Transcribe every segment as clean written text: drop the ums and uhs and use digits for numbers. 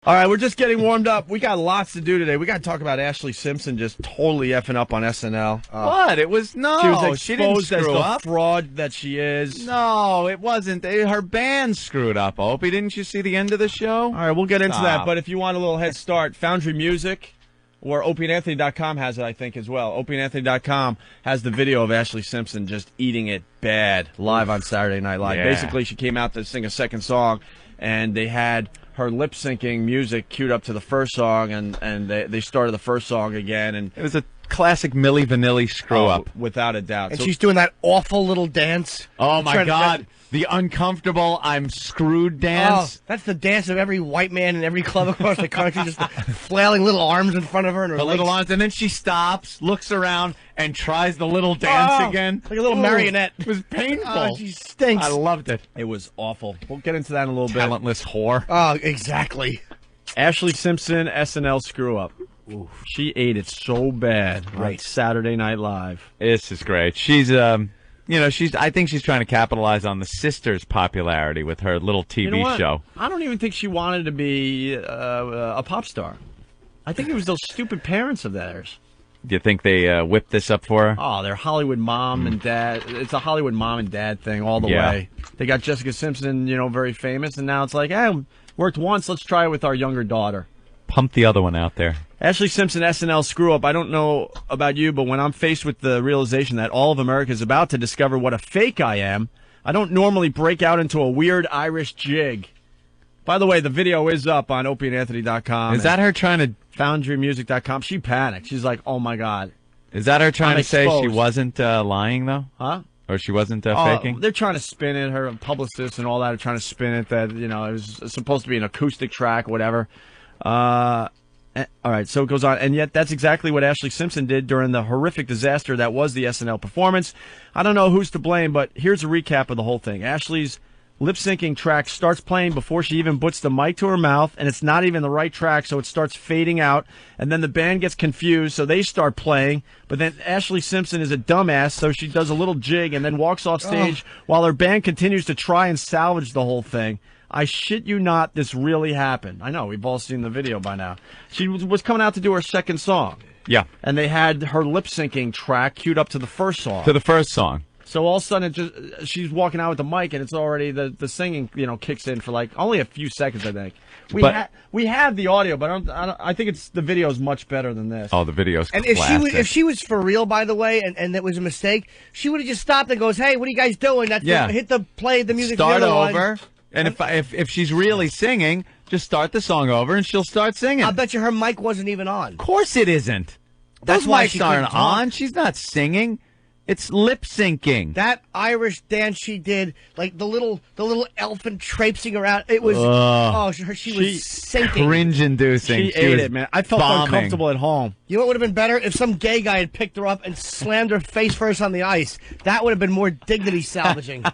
All right, we're just getting warmed up. We got lots to do today. We got to talk about Ashlee Simpson just totally effing up on SNL. What? It was no. She was She didn't exposed as screw the up. fraud that she is. No, it wasn't. Her band screwed up. Opie, didn't you see the end of the show? All right, we'll get into that. Stop. But if you want a little head start, Foundry Music or OpieandAnthony.com has it, I think, as well. OpieandAnthony.com has the video of Ashlee Simpson just eating it bad live on Saturday Night Live. Yeah. Basically, she came out to sing a second song, and they had her lip-syncing music queued up to the first song, and they started the first song again. And It was a classic Milli Vanilli screw-up. Without a doubt. And she's doing that awful little dance. Oh, my Trying to- God. The uncomfortable I'm screwed dance. Oh, that's the dance of every white man in every club across the country, just flailing little arms in front of her. And her The little legs. arms, and then she stops, looks around, and tries the little dance again. Like a little marionette. It was painful. Oh, she stinks. I loved it. It was awful. We'll get into that in a little bit. Talentless whore. Oh, exactly. Ashlee Simpson, SNL screw-up. She ate it so bad on Saturday Night Live. This is great. She's, I think she's trying to capitalize on the sisters' popularity with her little TV You know what? show. I don't even think she wanted to be a pop star. I think it was those stupid parents of theirs. Do you think they whipped this up for her? Oh, they're Hollywood mom and dad. It's a Hollywood mom and dad thing all the Yeah. way. They got Jessica Simpson, very famous, and now it's like, worked once, let's try it with our younger daughter. Pump the other one out there. Ashlee Simpson, SNL screw-up. I don't know about you, but when I'm faced with the realization that all of America is about to discover what a fake I am, I don't normally break out into a weird Irish jig. By the way, the video is up on OpieandAnthony.com. Is that her trying to? FoundryMusic.com. She panicked. She's like, oh, my God. Is that her trying I'm to say she exposed. wasn't lying though, Huh? or she wasn't Oh, faking? they're trying to spin it. Her publicists and all that are trying to spin it that, it was supposed to be an acoustic track, whatever. All right, so it goes on. And yet that's exactly what Ashlee Simpson did during the horrific disaster that was the SNL performance. I don't know who's to blame, but here's a recap of the whole thing. Ashlee's lip-syncing track starts playing before she even puts the mic to her mouth, and it's not even the right track, so it starts fading out. And then the band gets confused, so they start playing. But then Ashlee Simpson is a dumbass, so she does a little jig and then walks off stage while her band continues to try and salvage the whole thing. I shit you not, this really happened. I know, we've all seen the video by now. She was coming out to do her second song. Yeah, And they had her lip-syncing track queued up to the first song. to the first song. So all of a sudden, she's walking out with the mic, and it's already the singing, kicks in for like only a few seconds, I think. We have the audio, but I think the video is much better than this. Oh, the video's And classic. if she was for real, by the way, and that was a mistake, she would have just stopped and goes, "Hey, what are you guys doing?" That's hit the play the music. Start the other one. over, and if she's really singing, just start the song over, and she'll start singing. I bet you her mic wasn't even on. Of course it isn't. That's Those why mics she aren't couldn't talk. on. She's not singing. It's lip syncing. That Irish dance she did, like the little elephant traipsing around, it was she was sinking. Cringe-inducing. She ate was it, man. I felt bombing. uncomfortable at home. You know what would have been better? If some gay guy had picked her up and slammed her face first on the ice. That would have been more dignity salvaging.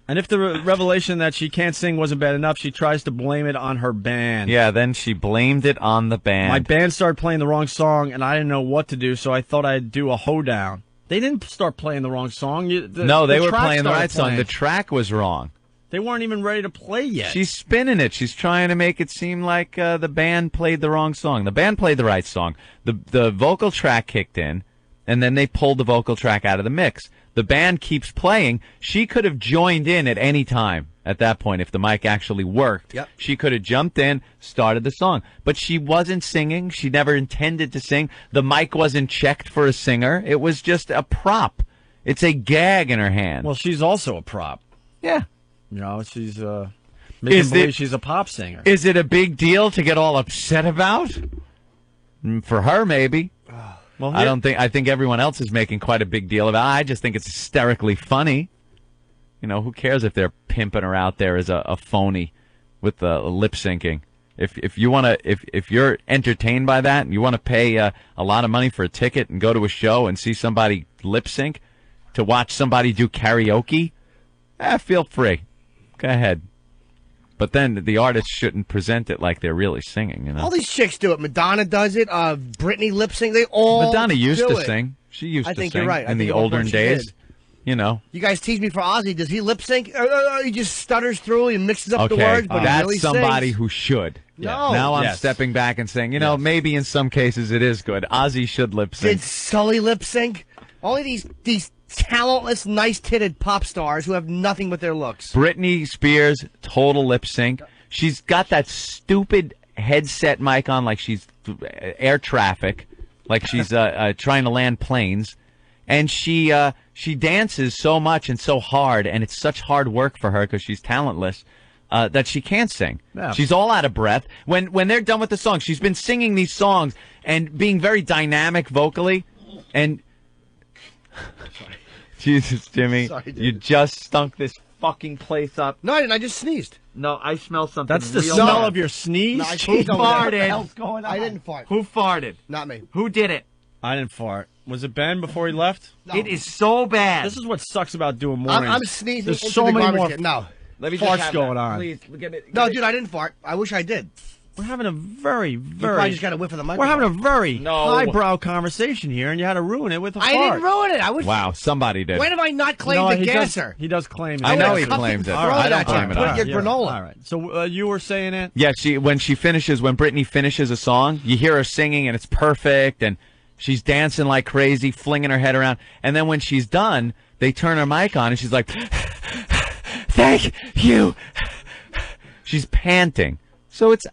And if the revelation that she can't sing wasn't bad enough, she tries to blame it on her band. Yeah, then she blamed it on the band. My band started playing the wrong song, and I didn't know what to do, so I thought I'd do a hoedown. They didn't start playing the wrong song. No, they were track playing the started right song. playing. The track was wrong. They weren't even ready to play yet. She's spinning it. She's trying to make it seem like the band played the wrong song. The band played the right song. The vocal track kicked in, and then they pulled the vocal track out of the mix. The band keeps playing. She could have joined in at any time at that point if the mic actually worked. Yep. She could have jumped in, started the song. But she wasn't singing. She never intended to sing. The mic wasn't checked for a singer. It was just a prop. It's a gag in her hand. Well, she's also a prop. Yeah. She's making believe she's a pop singer. Is it a big deal to get all upset about? For her, maybe. Well, I think everyone else is making quite a big deal of it. I just think it's hysterically funny. Who cares if they're pimping her out there as a phony with the lip syncing? If you want to, if you're entertained by that and you want to pay a lot of money for a ticket and go to a show and see somebody lip sync, to watch somebody do karaoke, feel free. Go ahead. But then the artists shouldn't present it like they're really singing, All these chicks do it. Madonna does it. Britney lip sync. They all Madonna used do to it. sing. She used I to think sing you're right. I in think the at one olden point she days. did. you know. You guys tease me for Ozzy. Does he lip sync? He just stutters through. He mixes up the Okay, words, but he that's really somebody sings. who should. No. Now I'm Yes. stepping back and saying, you know, maybe in some cases it is good. Ozzy should lip sync. Did Sully lip sync? Only these talentless, nice-titted pop stars who have nothing but their looks. Britney Spears, total lip sync. She's got that stupid headset mic on like she's air traffic, like she's trying to land planes. And she dances so much and so hard, and it's such hard work for her because she's talentless that she can't sing. Yeah. She's all out of breath. When they're done with the song, she's been singing these songs and being very dynamic vocally. And Jesus, Jimmy, Sorry, dude. you just stunk this fucking place up. No, I didn't. I just sneezed. No, I smell something. That's the real smell bad. of your sneeze. No, I She pooped over there. farted. What the hell's going on? I didn't fart. Who farted? Not me. Who did it? I didn't fart. Was it Ben before he left? No. It is so bad. This is what sucks about doing mornings. I'm sneezing. There's into so the many garbage more can. No. Let me farts have going that. on. Please, give it. No, dude, I didn't fart. I wish I did. We're having a very, You very. probably just got a whiff of the We're microphone. having a very No. highbrow conversation here, and you had to ruin it with a I fart. didn't ruin it. I was. Wow, somebody did. When have I not You claimed know what, the he does, gasser? he does claim it. I know he Cup claims it. throw I don't at you. claim it. Put All your right. granola. All right. So you were saying it? Yeah, when Britney finishes a song, you hear her singing and it's perfect, and she's dancing like crazy, flinging her head around, and then when she's done, they turn her mic on and she's like, "Thank you." She's panting, so it's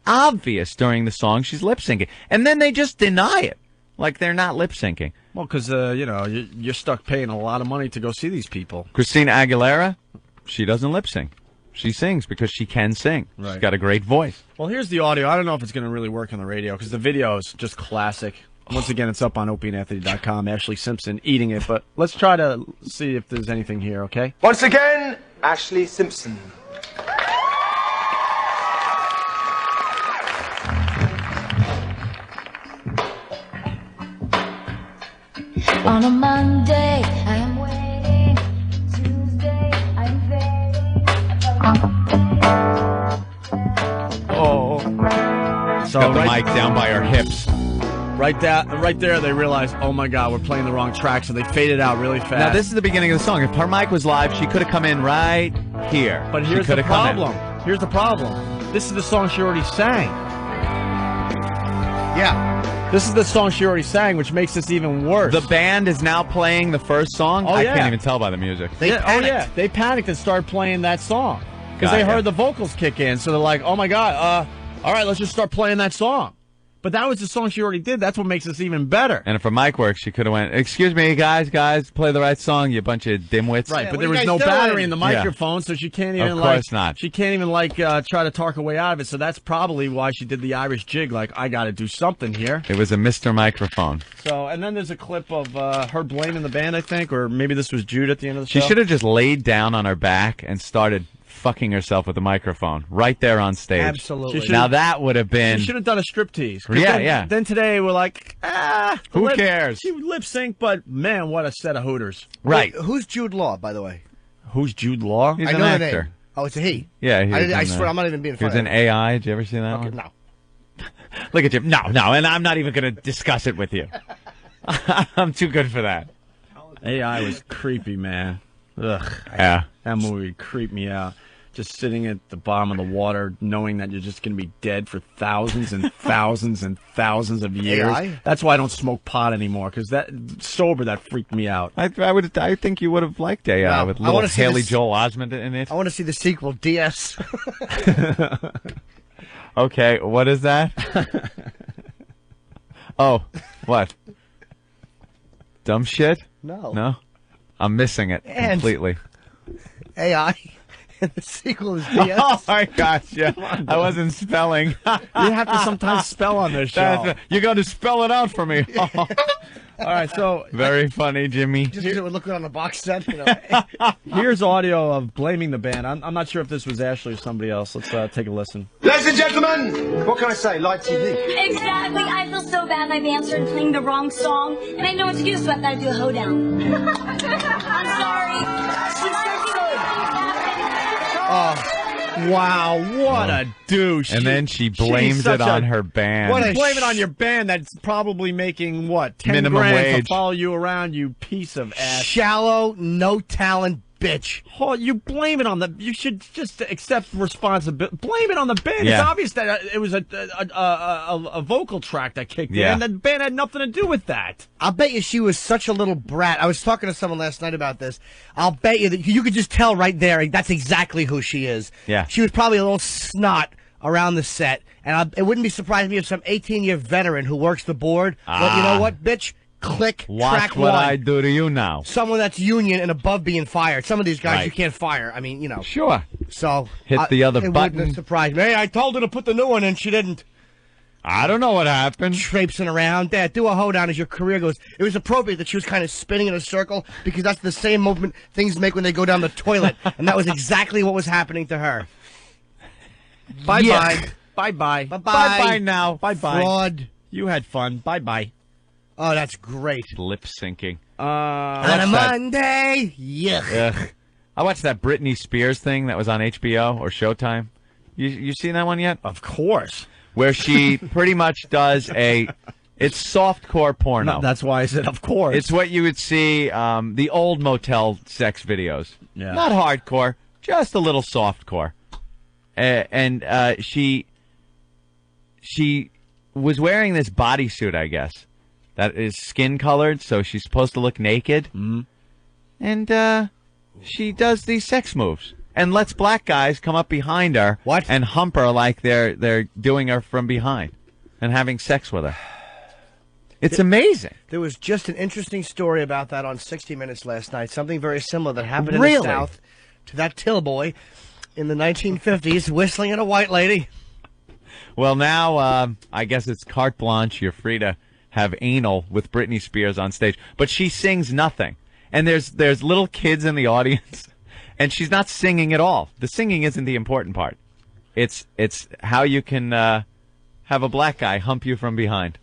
obvious during the song she's lip syncing, and then they just deny it, like they're not lip syncing. Well, because you're stuck paying a lot of money to go see these people. Christina Aguilera, she doesn't lip sync. She sings because she can sing. She's Right. got a great voice. Well, here's the audio. I don't know if it's going to really work on the radio because the video is just classic. Once again, it's up on opieandanthony.com. Ashlee Simpson eating it, but let's try to see if there's anything here, okay? Once again, Ashlee Simpson. On a Monday, I am waiting. Tuesday, I am fading. Oh. So Got the right, mic down by her hips. right there, they realize, oh my God, we're playing the wrong track, so they fade it out really fast. Now, this is the beginning of the song. If her mic was live, she could have come in right here. But She here's the could have come in. problem. Here's the problem. This is the song she already sang. Yeah. This is the song she already sang, which makes this even worse. The band is now playing the first song. Oh, I yeah. can't even tell by the music. They panicked. Oh yeah, they panicked and started playing that song because Got they ya. heard the vocals kick in. So they're like, "Oh my God, all right, let's just start playing that song." But that was the song she already did. That's what makes this even better. And if her mic works, she could have went, "Excuse me, guys, play the right song, you bunch of dimwits." Right, Yeah, but what there are was you no guys doing? battery in the microphone, so she can't even Of course not. She can't even try to talk her way out of it. So that's probably why she did the Irish jig. Like, I got to do something here. It was a Mr. Microphone. So, and then there's a clip of her blaming the band, I think, or maybe this was Jude at the end of the She show. should have just laid down on her back and started fucking herself with the microphone right there on stage. Absolutely. She Now that would have been. She should have done a striptease. 'Cause Yeah, then, yeah. Then today we're like, Who cares? She lip sync, but man, what a set of hooters. Right. Wait, who's Jude Law, by the way? Who's Jude Law? He's I an know the actor. name. Oh, it's a he. Yeah, he was I in, swear, I'm not even being He was funny. in AI. Did you ever see that Okay, one? no. Look at you. No, and I'm not even going to discuss it with you. I'm too good for that. AI was creepy, man. Ugh, Yeah. that movie creeped me out. Just sitting at the bottom of the water, knowing that you're just going to be dead for thousands and thousands and thousands of years. AI? That's why I don't smoke pot anymore, because that freaked me out. I think you would have liked AI No, with I little wanna see Haley this- Joel Osment in it. I want to see the sequel, DS. Okay, what is that? Oh, what? Dumb shit? No. No? I'm missing it And- completely. AI. And the sequel is DS. Oh my gosh, yeah. I wasn't spelling. You have to sometimes spell on this show. You're going to spell it out for me. All right, so Very funny, Jimmy. Just because it would look good on the box set. You know. here's audio of blaming the band. I'm not sure if this was Ashlee or somebody else. Let's take a listen. Ladies and gentlemen, what can I say? Live TV. Exactly. I feel so bad my band started playing the wrong song, and I know what to do, so I've got to do a hoedown. I'm sorry. She's so good. Wow, what a douche. And then she blames it on her band. Blame it on your band that's probably making, what, 10 Minimum grand wage. to follow you around, you piece of ass. Shallow, no talent bitch. Oh, you blame it on the. You should just accept responsibility. Blame it on the band. Yeah. It's obvious that it was a vocal track that kicked Yeah. in. The band had nothing to do with that. I'll bet you she was such a little brat. I was talking to someone last night about this. I'll bet you that you could just tell right there that's exactly who she is. Yeah. She was probably a little snot around the set, and it wouldn't be surprising me if some 18-year veteran who works the board. Well, you know what, bitch? Click, Watch track what one. I do to you now. Someone that's union and above being fired. Some of these guys Right. you can't fire. I mean, you know. Sure. So Hit the other it button. wouldn't surprise me. Hey, I told her to put the new one in. She didn't. I don't know what happened. Traipsing around. Dad, do a hoedown as your career goes. It was appropriate that she was kind of spinning in a circle because that's the same movement things make when they go down the toilet. And that was exactly what was happening to her. Bye-bye. Yeah. Bye-bye. Bye-bye. Bye-bye now. Bye-bye. Fraud. You had fun. Bye-bye. Oh, that's great. Lip syncing. On a What's that? Monday. Yuck. Ugh. I watched that Britney Spears thing that was on HBO or Showtime. You seen that one yet? Of course. Where she pretty much does it's softcore porno. No, that's why I said of course. It's what you would see the old motel sex videos. Yeah. Not hardcore, just a little softcore. And she was wearing this bodysuit, I guess, that is skin colored, so she's supposed to look naked. Mm-hmm. And she does these sex moves and lets black guys come up behind her and hump her like they're doing her from behind and having sex with her. It's amazing. There was just an interesting story about that on 60 Minutes last night. Something very similar that happened in Really? the South to that till boy in the 1950s whistling at a white lady. Well, now I guess it's carte blanche. You're free to have anal with Britney Spears on stage, but she sings nothing. And there's little kids in the audience, and she's not singing at all. The singing isn't the important part. It's how you can have a black guy hump you from behind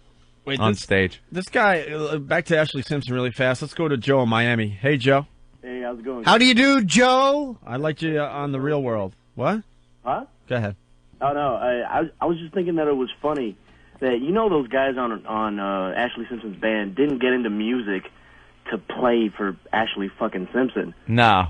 on stage. This guy, back to Ashlee Simpson really fast. Let's go to Joe in Miami. Hey, Joe. Hey, how's it going? How do you do, Joe? I liked you on The Real World. What? Huh? Go ahead. Oh no, I was just thinking that it was funny that those guys on Ashlee Simpson's band didn't get into music to play for Ashlee fucking Simpson. No.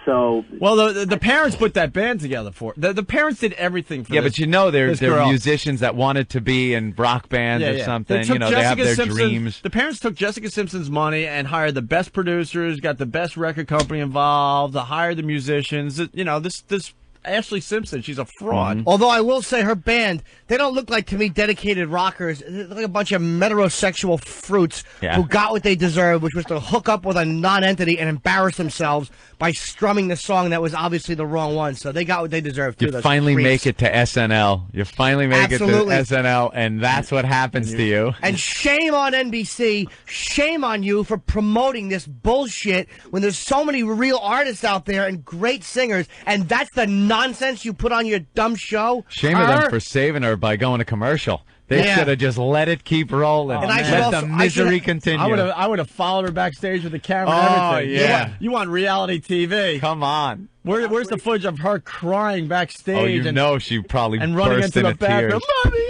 So well, the parents put that band together for the parents did everything for Yeah, this, but they're girl. musicians that wanted to be in rock bands or something. They took They have their Simpson, dreams. The parents took Jessica Simpson's money and hired the best producers, got the best record company involved, hired the musicians. This Ashlee Simpson, she's a fraud. Although I will say her band, they don't look like, to me, dedicated rockers. They look like a bunch of heterosexual fruits who got what they deserved, which was to hook up with a non-entity and embarrass themselves by strumming the song that was obviously the wrong one. So they got what they deserved, too. You those finally creeps. make it to SNL. You finally make Absolutely. it to SNL, and that's what happens to you. And shame on NBC, shame on you for promoting this bullshit when there's so many real artists out there and great singers, and that's the nonsense you put on your dumb show. Shame of them for saving her by going to commercial. They should have just let it keep rolling. And I should let also- the I misery should- continue. I would have followed her backstage with the camera Oh, and everything. yeah. You want reality TV. Come on. Where's the footage of her crying backstage? Oh, you and, know she probably and running burst into the into tears. bathroom.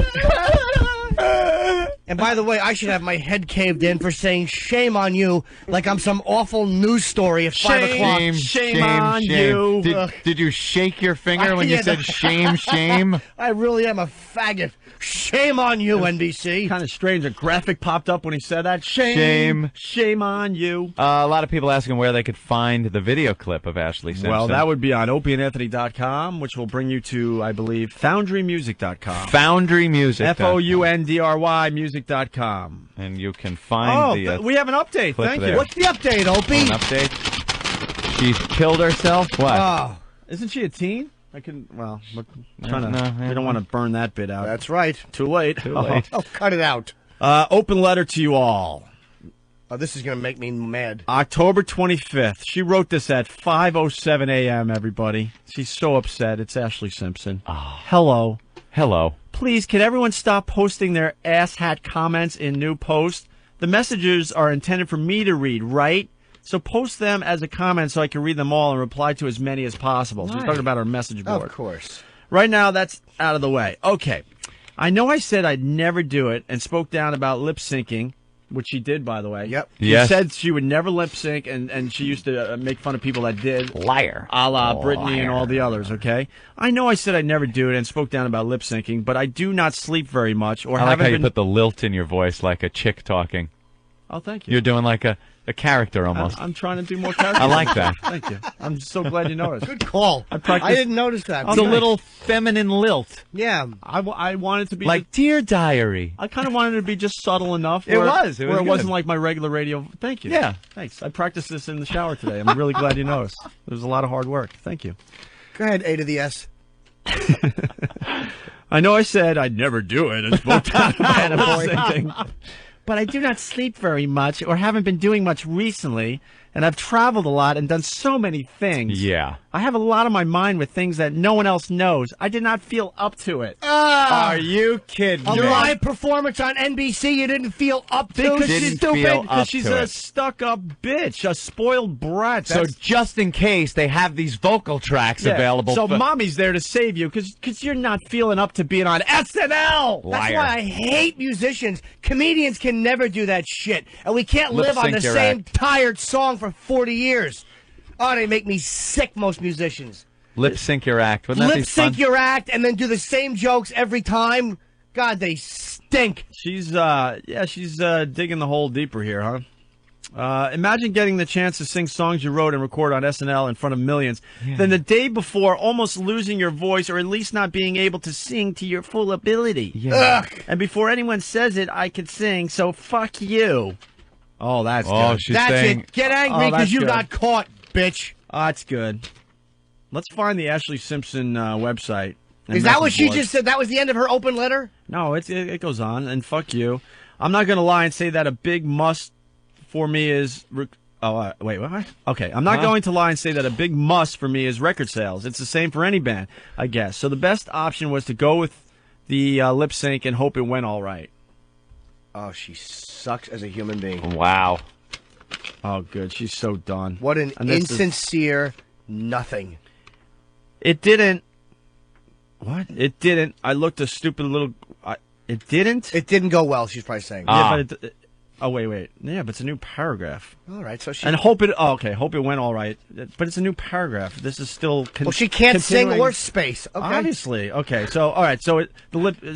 And by the way, I should have my head caved in for saying shame on you like I'm some awful news story at 5 o'clock. Shame on you. Did you shake your finger when you Yeah, said shame, shame? I really am a faggot. Shame on you, NBC. Kind of strange. A graphic popped up when he said that. Shame on you. A lot of people asking where they could find the video clip of Ashlee Simpson. Well, that would be on opieandanthony.com, which will bring you to, I believe, foundrymusic.com. Foundry Music. FOUNDRY music.com. And you can find the we have an update. clip Thank there. you. What's the update, Opie? an update. She killed herself? What? Oh, Isn't she a teen? We don't no. want to burn that bit out. that's right. Too late. Too late. Oh, cut it out. Open letter to you all. Oh, this is going to make me mad. October 25th. She wrote this at 5:07 a.m., everybody. She's so upset. It's Ashlee Simpson. Hello. Hello. Please, can everyone stop posting their asshat comments in new posts? The messages are intended for me to read, right? So post them as a comment so I can read them all and reply to as many as possible. So we're talking about our message board. Of course. Right now, that's out of the way. Okay. I know I said I'd never do it and spoke down about lip syncing, which she did, by the way. Yep. She said she would never lip sync, and she used to make fun of people that did. Liar. A la Britney and all the others, okay? I know I said I'd never do it and spoke down about lip syncing, but I do not sleep very much. Or I like haven't how you been... put the lilt in your voice like a chick talking. Oh, thank you. You're doing like a character almost. I'm trying to do more character. I like that. Thank you. I'm so glad you noticed. Good call. I didn't notice that. It's a little feminine lilt. Yeah. I wanted to be like Dear Diary. I kind of wanted it to be just subtle enough. It where was it good. wasn't like my regular radio. Thank you. Yeah. Thanks. I practiced this in the shower today. I'm really glad you noticed. It was a lot of hard work. Thank you. Go ahead, A to the S. I know I said I'd never do it and spoke down about lip syncing, but I do not sleep very much or haven't been doing much recently, and I've traveled a lot and done so many things. Yeah. I have a lot on my mind with things that no one else knows. I did not feel up to it. Are you kidding A me? live performance on NBC you didn't feel up to? Because Didn't she's stupid. feel up Because she's to a it. stuck-up bitch, a spoiled brat. So just in case, they have these vocal tracks available. So for... mommy's there to save you because you're not feeling up to being on SNL. That's Liar. why I hate musicians. Comedians can never do that shit. And we can't Lip live on the sync your same act. tired song for 40 years. Oh, they make me sick, most musicians. Lip sync your act. Wouldn't that be Lip sync fun? your act and then do the same jokes every time. God, they stink. She's digging the hole deeper here, huh? Imagine getting the chance to sing songs you wrote and record on SNL in front of millions. Then the day before, almost losing your voice or at least not being able to sing to your full ability. Yeah. And before anyone says it, I can sing, so fuck you. Oh, that's Oh, good. she's That's saying... it. Get angry Oh, that's because you good. got caught, bitch. Oh, that's good. Let's find the Ashlee Simpson website. and Is that what message she board. just said? That was the end of her open letter? No, it goes on, and fuck you. I'm not going to lie and say that a big must for me is... wait, what? Okay, I'm not going to lie and say that a big must for me is record sales. It's the same for any band, I guess. So the best option was to go with the lip sync and hope it went all right. Oh, she sucks as a human being. Wow. Oh, good. She's so done. What an And this is- insincere nothing. It didn't... What? It didn't. I looked a stupid little... it didn't? It didn't go well, she's probably saying. Yeah, but oh, wait. Yeah, but it's a new paragraph. All right, so she... And hope it... Oh, okay, hope it went all right. But it's a new paragraph. This is still... well, she can't sing continuing- or space. Okay. Obviously. Okay, so, all right. So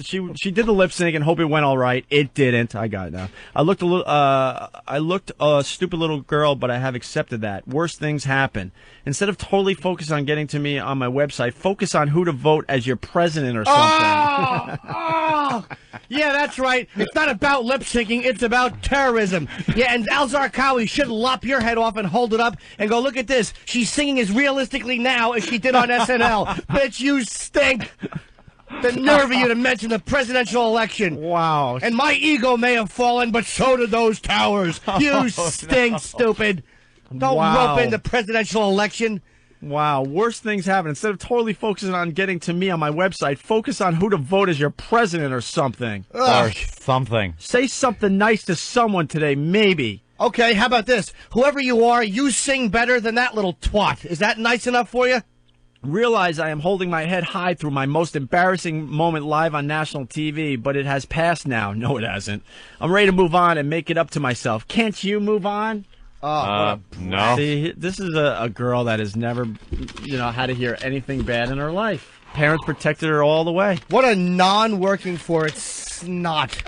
she did the lip sync and hope it went all right. It didn't. I got it now. I looked a stupid little girl, but I have accepted that. Worse things happen. Instead of totally focus on getting to me on my website, focus on who to vote as your president or something. Oh, yeah, that's right. It's not about lip syncing, it's about terrorism. Yeah, and Al Zarqawi should lop your head off and hold it up and go, look at this. She's singing as realistically now as she did on SNL. Bitch, you stink. The nerve of you to mention the presidential election. Wow. And my ego may have fallen, but so did those towers. You stink, stupid. Don't Wow. rope in the presidential election. Wow, worse things happen. Instead of totally focusing on getting to me on my website, focus on who to vote as your president or something. Or something. Say something nice to someone today, maybe. Okay, how about this? Whoever you are, you sing better than that little twat. Is that nice enough for you? Realize I am holding my head high through my most embarrassing moment live on national TV, but it has passed now. No, it hasn't. I'm ready to move on and make it up to myself. Can't you move on? No. See, this is a girl that has never, had to hear anything bad in her life. Parents protected her all the way. What a non-working for it snot.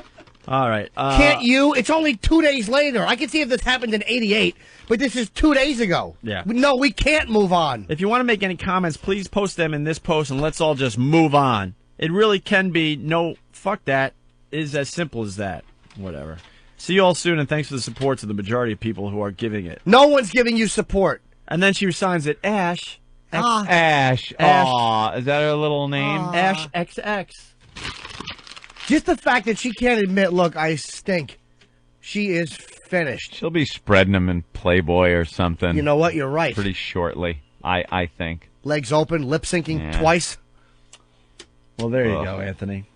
All right. Can't you? It's only 2 days later. I can see if this happened in '88, but this is 2 days ago. Yeah. No, we can't move on. If you want to make any comments, please post them in this post and let's all just move on. It really can be no, fuck that, is as simple as that. Whatever. See you all soon, and thanks for the support to the majority of people who are giving it. No one's giving you support. And then she signs it, Ash. Ash. Aw, is that her little name? Ash XX. Just the fact that she can't admit, look, I stink. She is finished. She'll be spreading them in Playboy or something. You know what? You're right. Pretty shortly, I think. Legs open, lip syncing Yeah. twice. Well, there you go, Anthony.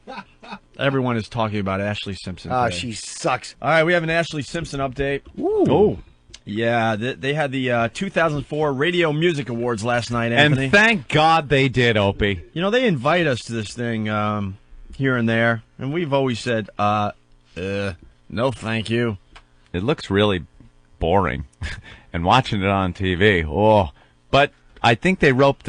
Everyone is talking about Ashlee Simpson. Ah, today. she sucks. All right, we have an Ashlee Simpson update. Ooh. Yeah, they had the 2004 Radio Music Awards last night, Anthony. And thank God they did, Opie. You know, they invite us to this thing here and there, and we've always said, no thank you. It looks really boring, and watching it on TV, but I think they roped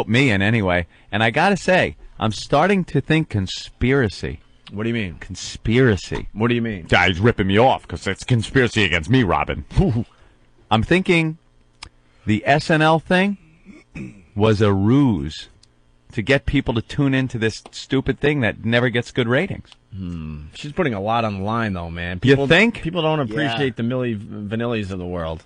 me in anyway, and I gotta say, I'm starting to think conspiracy. What do you mean? Conspiracy. What do you mean? Guy's ripping me off because it's conspiracy against me, Robin. I'm thinking the SNL thing was a ruse to get people to tune into this stupid thing that never gets good ratings. She's putting a lot on the line, though, man. You think? People don't appreciate the Milli Vanillis of the world.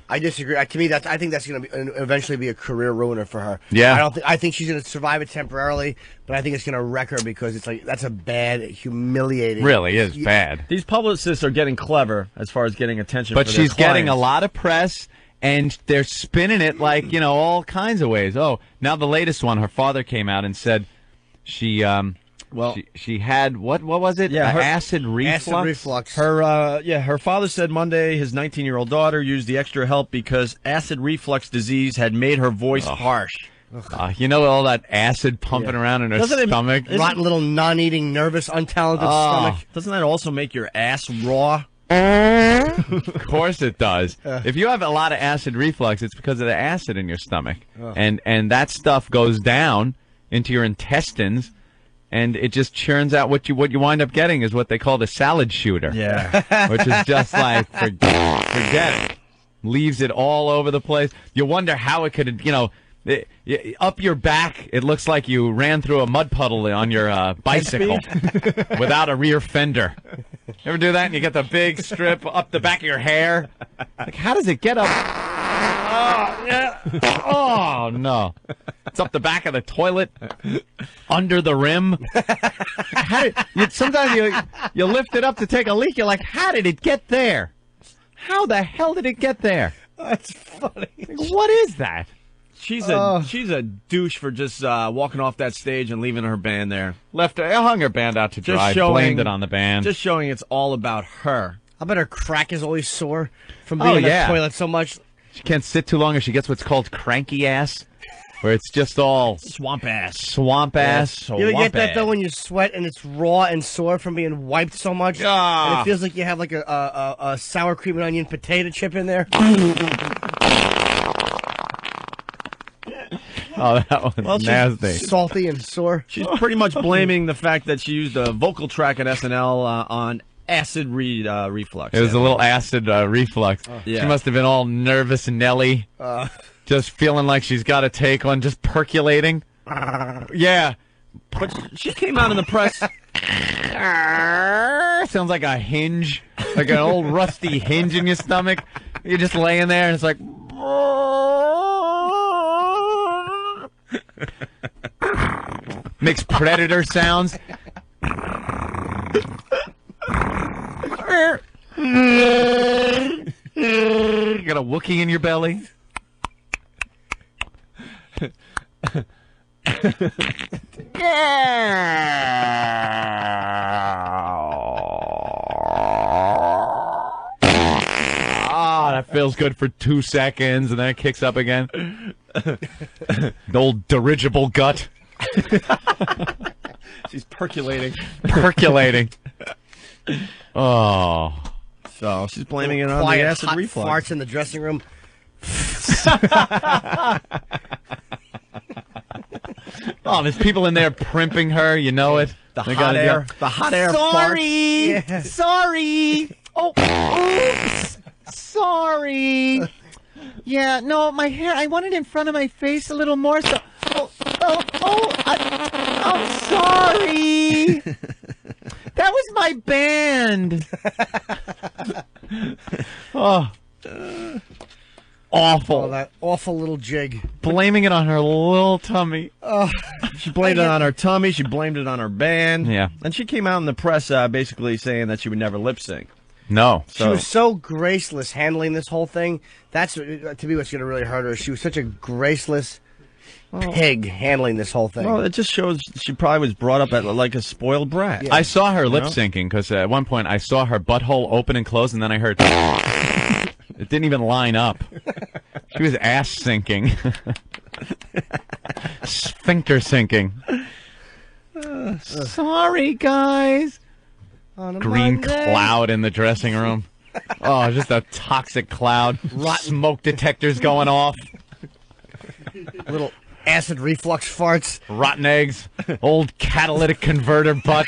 I disagree. To me, I think that's going to eventually be a career ruiner for her. Yeah. I think she's going to survive it temporarily, but I think it's going to wreck her because it's like that's a bad, humiliating. Really is bad. These publicists are getting clever as far as getting attention. But for their she's getting a clients. lot of press, and they're spinning it like, all kinds of ways. Oh, now the latest one, her father came out and said she had, what was it? Yeah, acid reflux? Acid reflux. Her father said Monday his 19-year-old daughter used the extra help because acid reflux disease had made her voice harsh. All that acid pumping around in her stomach? Rotten little non-eating, nervous, untalented stomach. Doesn't that also make your ass raw? Of course it does. If you have a lot of acid reflux, it's because of the acid in your stomach. And that stuff goes down into your intestines, and it just churns out what you wind up getting is what they call the salad shooter. Yeah. Which is just like, forget it. Leaves it all over the place. You wonder how it could, up your back, it looks like you ran through a mud puddle on your bicycle without a rear fender. You ever do that and you get the big strip up the back of your hair? Like, how does it get up? Oh, yeah. Oh, no. It's up the back of the toilet, under the rim. Sometimes you lift it up to take a leak. You're like, how did it get there? How the hell did it get there? That's funny. Like, what is that? She's a douche for just walking off that stage and leaving her band there. Hung her band out to dry. Blamed it on the band. Just showing it's all about her. I bet her crack is always sore from being in the toilet so much. She can't sit too long, or she gets what's called cranky ass, where it's just all swamp ass. Swamp ass. You ever get that though when you sweat and it's raw and sore from being wiped so much, and it feels like you have like a sour cream and onion potato chip in there. Oh, that was nasty. Salty and sore. She's pretty much blaming the fact that she used a vocal track at SNL on acid reflux. It was a little acid reflux. Yeah. She must have been all nervous and Nelly, just feeling like she's got to take one, just percolating. Yeah. But she came out in the press. Sounds like a hinge, like an old rusty hinge in your stomach. You're just laying there and it's like... Makes predator sounds. You got a Wookiee in your belly. That feels good for 2 seconds, and then it kicks up again. The old dirigible gut. She's percolating. Percolating. Oh. So she's blaming it on Quiet, the acid hot reflux. farts in the dressing room. Oh, there's people in there primping her. You know it. The hot air Sorry. farts. Sorry. Oh, oops. Sorry. Yeah, no, my hair, I want it in front of my face a little more, so... I'm sorry. That was my band. Oh. Awful. Oh, that awful little jig. Blaming it on her little tummy. She blamed it on her tummy. She blamed it on her band. Yeah. And she came out in the press basically saying that she would never lip sync. No. She was so graceless handling this whole thing. That's, to me, what's going to really hurt her. She was such a graceless pig handling this whole thing. Well, it just shows she probably was brought up like a spoiled brat. I saw her lip syncing because at one point I saw her butthole open and close, and then I heard. It didn't even line up. She was ass sinking. Sphincter sinking. Sorry, guys. Green cloud in the dressing room. Oh, just a toxic cloud. Smoke detectors going off. Little acid reflux farts. Rotten eggs. Old catalytic converter butt.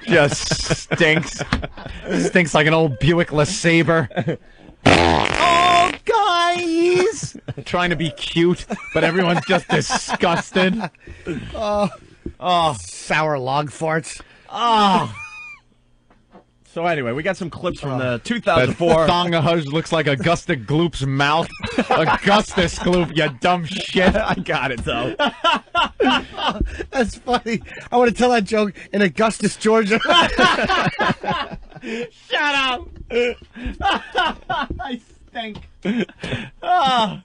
Just stinks. Stinks like an old Buick LeSabre. Oh, guys! Trying to be cute, but everyone's just disgusted. Sour log farts. Oh. So anyway, we got some clips from the That 2004. Thongahuz looks like Augusta Gloop's mouth. Augustus Gloop, you dumb shit. I got it though. That's funny. I want to tell that joke in Augustus, Georgia. Shut up! I stink. Ah.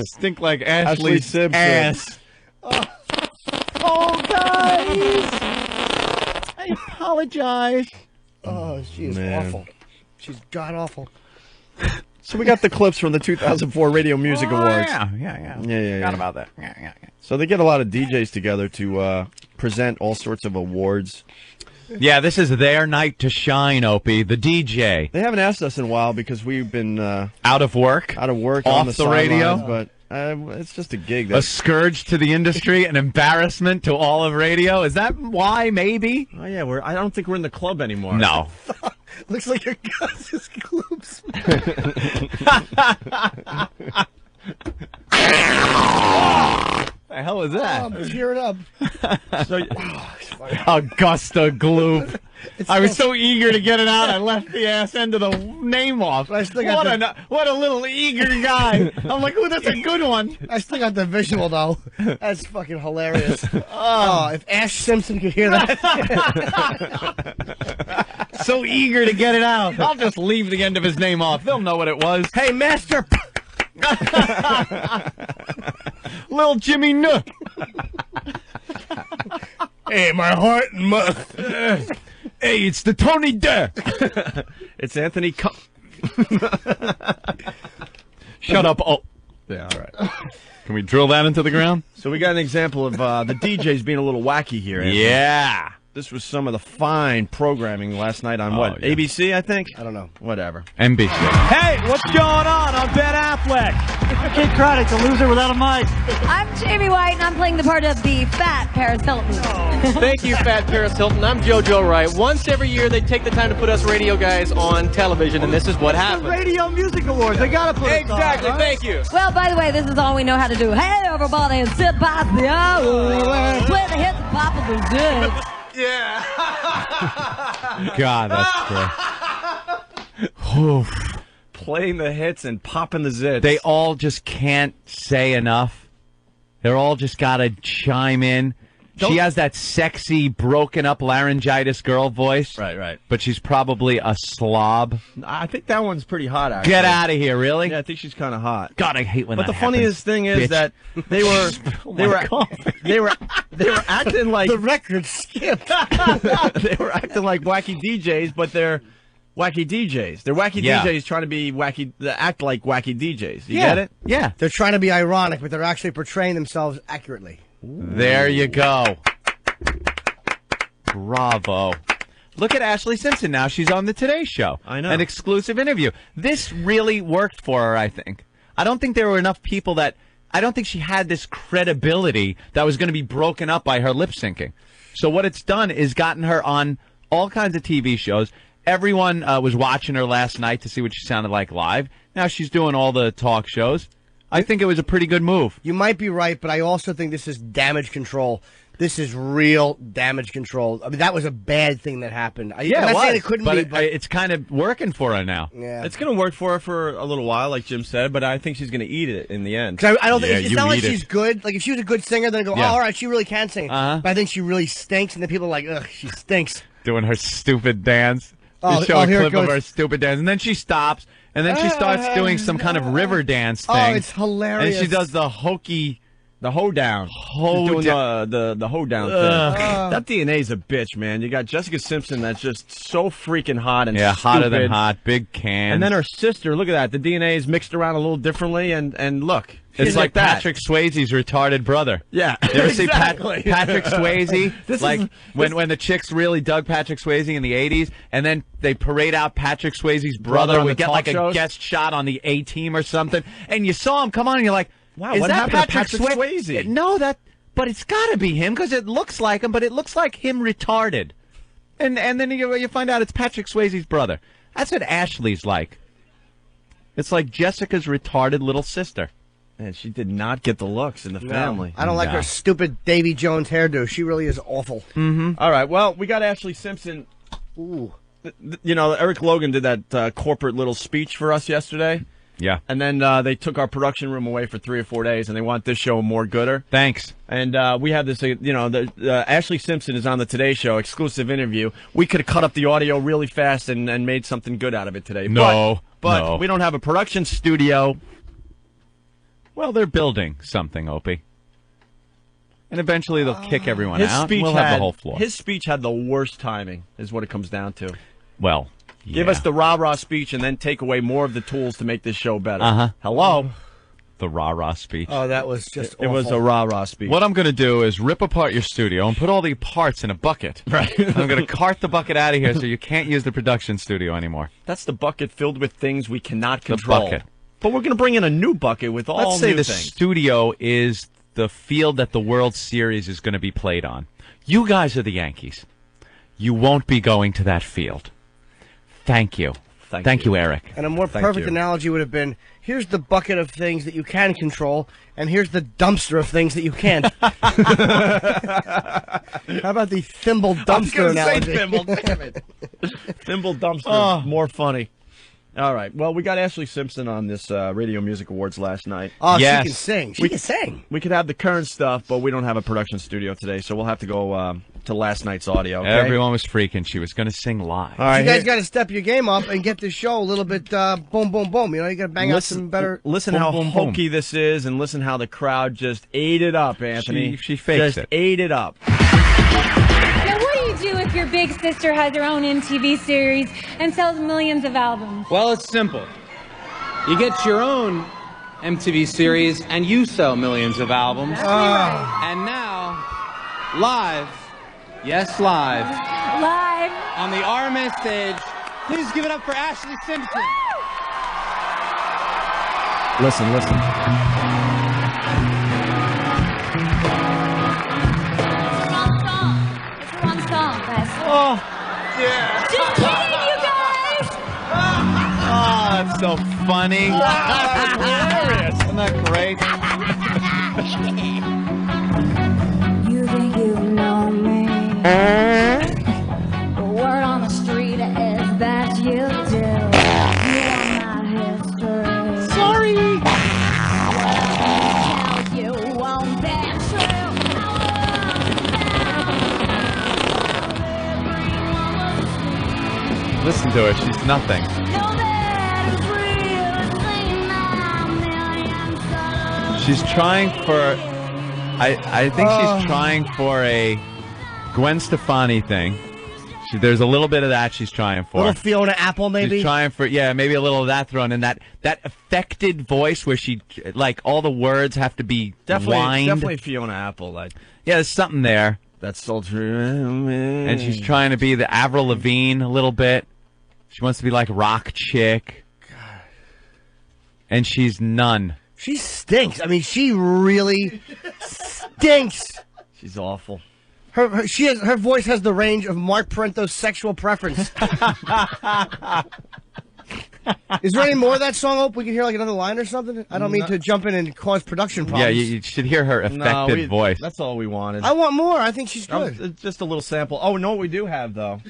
Stink like Ashlee Ashley's Simpson. ass. Oh, guys! I apologize. Oh, she is Man. awful. She's god awful. So we got the clips from the 2004 Radio Music Awards. Yeah. Yeah. about that. Yeah. So they get a lot of DJs together to present all sorts of awards. Yeah, this is their night to shine, Opie. The DJ. They haven't asked us in a while because we've been Out of work. out of work Off on the radio? sidelines, but it's just a gig. A scourge to the industry, an embarrassment to all of radio. Is that why, maybe? Oh yeah, I don't think we're in the club anymore. No. Looks like your Augustus Gloops. The hell is that? I'm tearing up. So, Augusta Gloop. I was so eager to get it out, I left the ass end of the name off. I still got What a little eager guy. I'm like, ooh, that's a good one. I still got the visual, though. That's fucking hilarious. Oh, if Ash Simpson could hear that. So eager to get it out. I'll just leave the end of his name off. They'll know what it was. Hey, Master. Little Jimmy Nook. Hey, my heart and my... Hey, it's the Tony Deck. it's Anthony. Shut up. Oh. Yeah, all right. Can we drill that into the ground? So we got an example of the DJs being a little wacky here. Anthony. Yeah. This was some of the fine programming last night on what? yeah. ABC, I think? I don't know. Whatever. NBC. Hey, what's going on? I'm Ben Affleck. I'm Kid Craddock, the loser without a mic. I'm Jamie White, and I'm playing the part of the fat Paris Hilton. Thank you, Fat Paris Hilton. I'm JoJo Wright. Once every year, they take the time to put us radio guys on television, and this is what happens. Radio Music Awards. They gotta put Exactly. us on, right? Thank you. Well, by the way, this is all we know how to do. Hey, everybody, and sit by the hour. Play the hits and pop of the zits. Yeah. God, that's great. Oof. Playing the hits and popping the zits. They all just can't say enough. They're all just got to chime in. She has that sexy, broken up laryngitis girl voice. Right. But she's probably a slob. I think that one's pretty hot, actually. Get out of here, really? Yeah, I think she's kind of hot. God, I hate when But that the funniest thing is bitch. that they were they were acting like The record skipped. they were acting like wacky DJs, but they're wacky DJs. They're wacky Yeah. DJs trying to be wacky, act like wacky DJs. You Yeah. get it? Yeah. They're trying to be ironic, but they're actually portraying themselves accurately. There you go. Bravo. Look at Ashlee Simpson now. She's on the Today Show. I know. An exclusive interview. This really worked for her, I think. I don't think there were enough people that... I don't think she had this credibility that was going to be broken up by her lip syncing. So what it's done is gotten her on all kinds of TV shows. Everyone was watching her last night to see what she sounded like live. Now she's doing all the talk shows. I think it was a pretty good move. You might be right, but I also think this is damage control. This is real damage control. I mean, that was a bad thing that happened. I'm not saying it couldn't be, but it's kind of working for her now. yeah. It's going to work for her for a little while, like Jim said, but I think she's going to eat it in the end. 'Cause I don't Yeah, think it's you not like eat it. she's good. Like if she was a good singer, then I go, Yeah. oh, all right, she really can sing. Uh-huh. But I think she really stinks, and then people are like, ugh, she stinks. Doing her stupid dance. Oh, They show a here it clip of goes. her stupid dance, and then she stops, and then she starts doing some kind of river dance thing. Oh, it's hilarious. And she does the hokey The hoedown. Doing the hoedown thing. That DNA's a bitch, man. You got Jessica Simpson that's just so freaking hot and hotter than stupid. hot, big can. And then her sister, look at that. The DNA is mixed around a little differently, and look. It's like that. Patrick Swayze's retarded brother. Yeah. You ever see exactly. Patrick Swayze? When the chicks really dug Patrick Swayze in the 80s, and then they parade out Patrick Swayze's brother, on we the get talk like shows? a guest shot on the A-Team or something, and you saw him come on, and you're like, wow, is what that happened to Patrick Swayze? No, but it's got to be him, because it looks like him, but it looks like him retarded. And then you find out it's Patrick Swayze's brother. That's what Ashlee's like. It's like Jessica's retarded little sister. Man, she did not get the looks in the family. I don't like her stupid Davy Jones hairdo. She really is awful. Mm-hmm. All right, well, we got Ashlee Simpson. Ooh. You know, Eric Logan did that corporate little speech for us yesterday. Yeah. And then they took our production room away for 3 or 4 days, and they want this show more gooder. Thanks. And we have this, Ashlee Simpson is on the Today Show, exclusive interview. We could have cut up the audio really fast and made something good out of it today. But we don't have a production studio. Well, they're building something, Opie. And eventually they'll kick everyone out. We'll have the whole floor. His speech had the worst timing, is what it comes down to. Well, yeah. Give us the rah-rah speech and then take away more of the tools to make this show better. Uh-huh. Hello? The rah-rah speech. Oh, that was just awful. It was a rah-rah speech. What I'm going to do is rip apart your studio and put all the parts in a bucket. Right. I'm going to cart the bucket out of here so you can't use the production studio anymore. That's the bucket filled with things we cannot control. The bucket. But we're going to bring in a new bucket with all Let's say new the things. studio is the field that the World Series is going to be played on. You guys are the Yankees. You won't be going to that field. Thank you. Thank you, Eric. And a more perfect analogy would have been, here's the bucket of things that you can control, and here's the dumpster of things that you can't. How about the thimble dumpster analogy? Say thimble, damn it. Thimble dumpster, more funny. All right. Well, we got Ashlee Simpson on this Radio Music Awards last night. Oh, yes. She can sing. She can sing. We could have the current stuff, but we don't have a production studio today, so we'll have to go to last night's audio. Okay? Everyone was freaking. She was going to sing live. All right, you guys got to step your game up and get this show a little bit boom, boom, boom. You know, you got to bang out some better. Listen boom, how boom, hokey this is, and listen how the crowd just ate it up, Anthony. She fakes just ate it up. Now, what do you do if your big sister has her own MTV series and sells millions of albums? Well, it's simple. You get your own MTV series and you sell millions of albums. Right. And now, live, yes, live, on the RMS stage, please give it up for Ashlee Simpson. Listen. It's one song, guys. Oh, yeah. Just kidding, you guys! Oh, that's so funny. That's hilarious. Isn't that great? You think you know me? The word on the street is that you do. You are my history. Sorry. Tell you won't be true. Listen to her. She's nothing. She's trying for, I think she's trying for a Gwen Stefani thing. There's a little bit of that she's trying for. Little Fiona Apple, maybe? She's trying for, maybe a little of that thrown in. That affected voice where she, like, all the words have to be whined. Definitely Fiona Apple. Like, yeah, there's something there. That's sultry. And she's trying to be the Avril Lavigne a little bit. She wants to be like rock chick. And she's none. She stinks. I mean, she really stinks. She's awful. Her voice has the range of Mark Parento's sexual preference. Is there any more of that song, Hope? We can hear like another line or something? I don't mean to jump in and cause production problems. Yeah, you should hear her affected voice. That's all we wanted. I want more. I think she's good. Just a little sample. Oh, no, what we do have, though.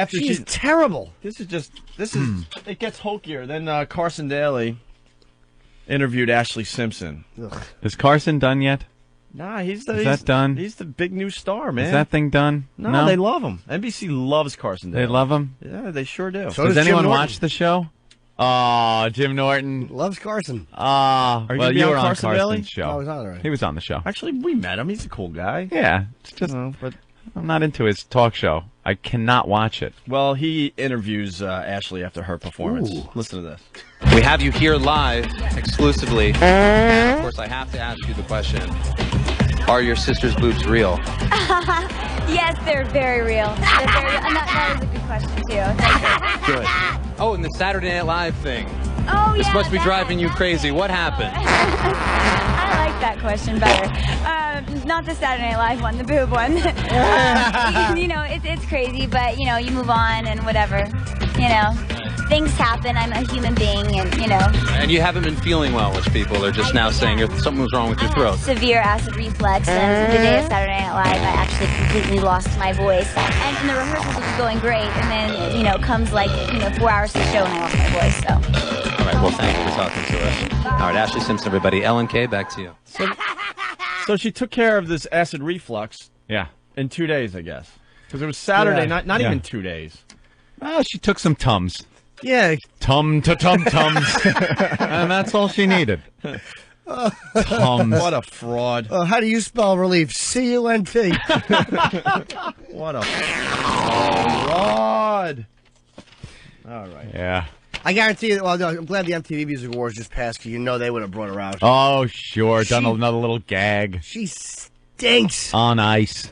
She's terrible. This is it gets hokier. Then Carson Daly interviewed Ashlee Simpson. Ugh. Is Carson done yet? Nah, is that done? He's the big new star, man. Is that thing done? No, they love him. NBC loves Carson Daly. They love him? Yeah, they sure do. Does anyone watch the show? Oh, Jim Norton. Loves Carson. Well, you were on Carson Carson's Daly? show. Oh, he's on already. He was on the show. Actually, we met him. He's a cool guy. Yeah, it's just But I'm not into his talk show. I cannot watch it. well, he interviews Ashlee after her performance. Ooh. Listen to this. We have you here live, exclusively. And of course, I have to ask you the question. Are your sister's boobs real? Yes, they're very real. They're very real. And that was a good question, too. Thank you. Good. Oh, and the Saturday Night Live thing. Oh, This yeah. must be driving you crazy. What happened? I like that question better. Not the Saturday Night Live one, the boob one. It's crazy, but, you move on and whatever. Things happen. I'm a human being, and, And you haven't been feeling well, which people are just now saying something was wrong with your throat. severe acid reflux, and the day of Saturday Night Live, I actually completely lost my voice. And the rehearsals was going great, and then, comes 4 hours to the show, and I lost my voice, so. All right, well, thank you for talking to us. All right, Ashlee Simpson, everybody. Ellen K, back to you. So she took care of this acid reflux in 2 days, I guess. Because it was Saturday, not even 2 days. Well, she took some Tums. Yeah. Tums. And that's all she needed. Tums. What a fraud. How do you spell relief? C-U-N-T. What a fraud. All right. Yeah. I guarantee you, well, no, I'm glad the MTV Music Awards just passed, because they would have brought her out. Oh, sure. Done another little gag. She stinks. On ice.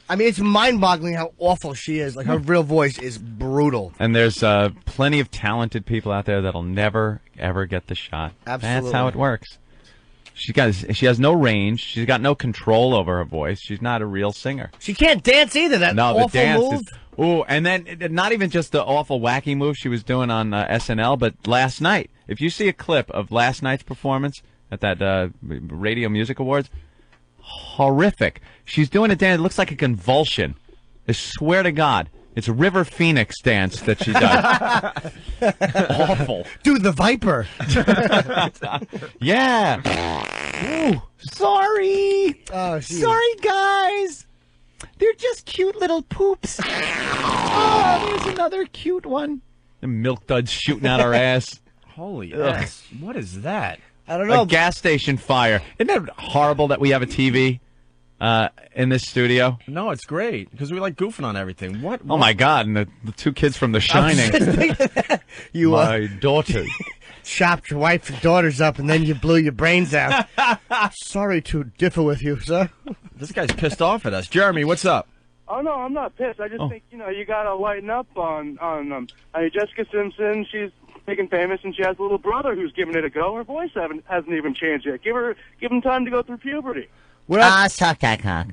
I mean, it's mind-boggling how awful she is. Like, her real voice is brutal. And there's plenty of talented people out there that'll never, ever get the shot. Absolutely. That's how it works. She has no range. She's got no control over her voice. She's not a real singer. She can't dance either. That awful the dance move. And then not even just the awful wacky move she was doing on SNL, but last night. If you see a clip of last night's performance at that Radio Music Awards, horrific. She's doing a dance. It looks like a convulsion. I swear to God. It's a River Phoenix dance that she does. Awful. Dude, the Viper. Yeah. Ooh, sorry. Oh, geez. Sorry, guys. They're just cute little poops. Oh, there's another cute one. The milk duds shooting out our ass. Holy ass. What is that? I don't know. A gas station fire. Isn't that horrible that we have a TV in this studio? No, it's great because we like goofing on everything. What? Oh my God! And the two kids from The Shining. You my daughter chopped your wife and daughters up, and then you blew your brains out. Sorry to differ with you, sir. This guy's pissed off at us. Jeremy, what's up? Oh no, I'm not pissed. I just think you gotta lighten up on I mean, Jessica Simpson. She's making famous, and she has a little brother who's giving it a go. Her voice hasn't even changed yet. Give him time to go through puberty. Suck that cock.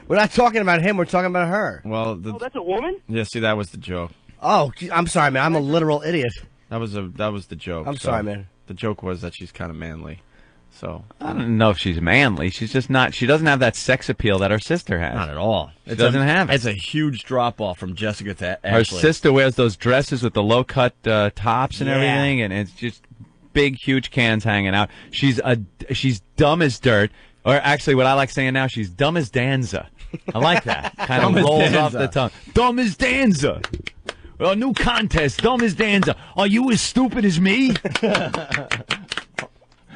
We're not talking about him. We're talking about her. Well, that's a woman. Yeah, see, that was the joke. Oh, I'm sorry, man. I'm a literal idiot. That was the joke. I'm sorry, man. The joke was that she's kind of manly. So I don't know if she's manly. She's just not. She doesn't have that sex appeal that her sister has. Not at all. She doesn't have it. It's a huge drop off from Jessica to Ashlee. Her sister wears those dresses with the low cut tops and everything, and it's just big, huge cans hanging out. She's dumb as dirt. Or actually, what I like saying now, she's dumb as Danza. I like that. Kind of rolls off the tongue. Dumb as Danza. Well, new contest. Dumb as Danza. Are you as stupid as me?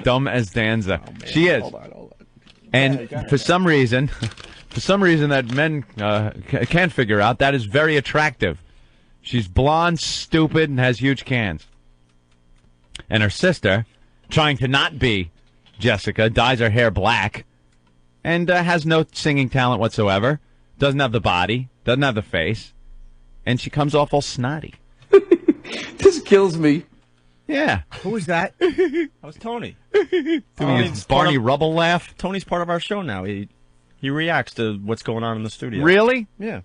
Dumb as Danza. Oh, she is. Hold on. And for some reason that men can't figure out, that is very attractive. She's blonde, stupid, and has huge cans. And her sister, trying to not be Jessica, dyes her hair black, and has no singing talent whatsoever. Doesn't have the body, doesn't have the face, and she comes off all snotty. This kills me. Yeah. Who was that? That was Tony. Tony's Barney Rubble laugh. Tony's part of our show now. He reacts to what's going on in the studio. Really? Yeah.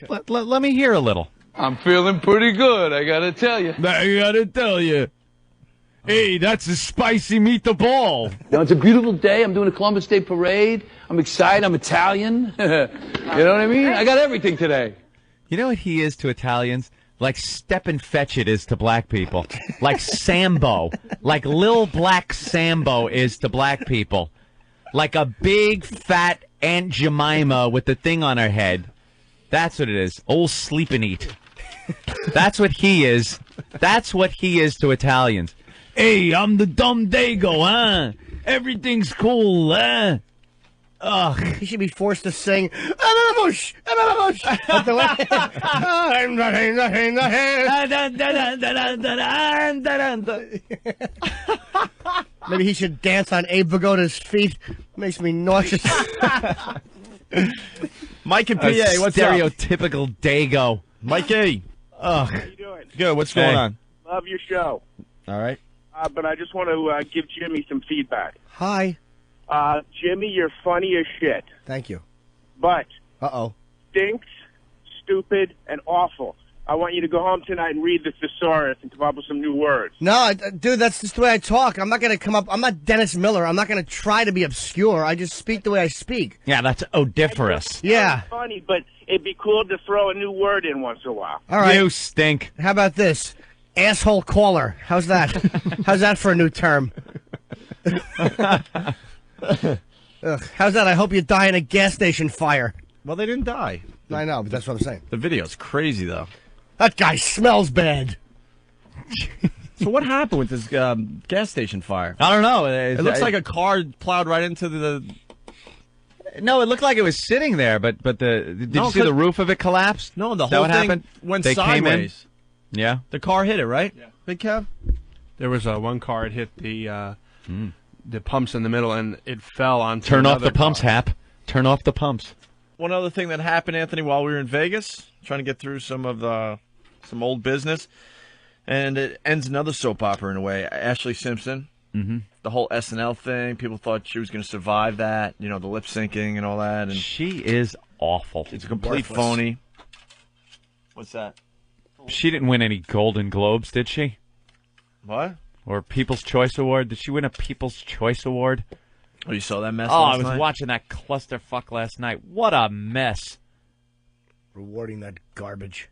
Let me hear a little. I'm feeling pretty good, I gotta tell you. Hey, that's a spicy meatball. Now, it's a beautiful day. I'm doing a Columbus Day parade. I'm excited. I'm Italian. You know what I mean? I got everything today. You know what he is to Italians? Like Stepin Fetchit is to black people. Like Sambo. Like Lil Black Sambo is to black people. Like a big, fat Aunt Jemima with the thing on her head. That's what it is. Old sleep and eat. That's what he is. That's what he is to Italians. Hey, I'm the dumb Dago, huh? Everything's cool, huh? Ugh. He should be forced to sing. Maybe he should dance on Abe Vigoda's feet. Makes me nauseous. Mike and PA, what's up? Stereotypical Dago. Mikey. How you doing? Good. What's going on? Love your show. All right. But I just want to give Jimmy some feedback. Hi. Jimmy, you're funny as shit. Thank you. But stinks, stupid, and awful. I want you to go home tonight and read the thesaurus and come up with some new words. No, dude, that's just the way I talk. I'm not going to come up. I'm not Dennis Miller. I'm not going to try to be obscure. I just speak the way I speak. Yeah, that's odiferous. Yeah. It's funny, but it'd be cool to throw a new word in once in a while. All right. You stink. How about this? Asshole caller. How's that? How's that for a new term? How's that? I hope you die in a gas station fire. Well, they didn't die. I know, but that's what I'm saying. The video's crazy, though. That guy smells bad. So what happened with this gas station fire? I don't know. It looks like a car plowed right into the... No, it looked like it was sitting there, but did you see the roof of it collapse? No, the Is that whole what thing happened? went They came in? sideways. Yeah. The car hit it, right? Yeah. Big Kev? There was one car, it hit the pumps in the middle, and it fell onto Turn off another the pumps, car. Hap. Turn off the pumps. One other thing that happened, Anthony, while we were in Vegas, trying to get through some old business, and it ends another soap opera in a way. Ashlee Simpson, the whole SNL thing. People thought she was going to survive that, the lip syncing and all that. And she is awful. She's a complete phony. What's that? She didn't win any Golden Globes, did she? What? Or People's Choice Award? Did she win a People's Choice Award? Oh, you saw that mess Oh, last I was night? watching that clusterfuck last night. What a mess. Rewarding that garbage.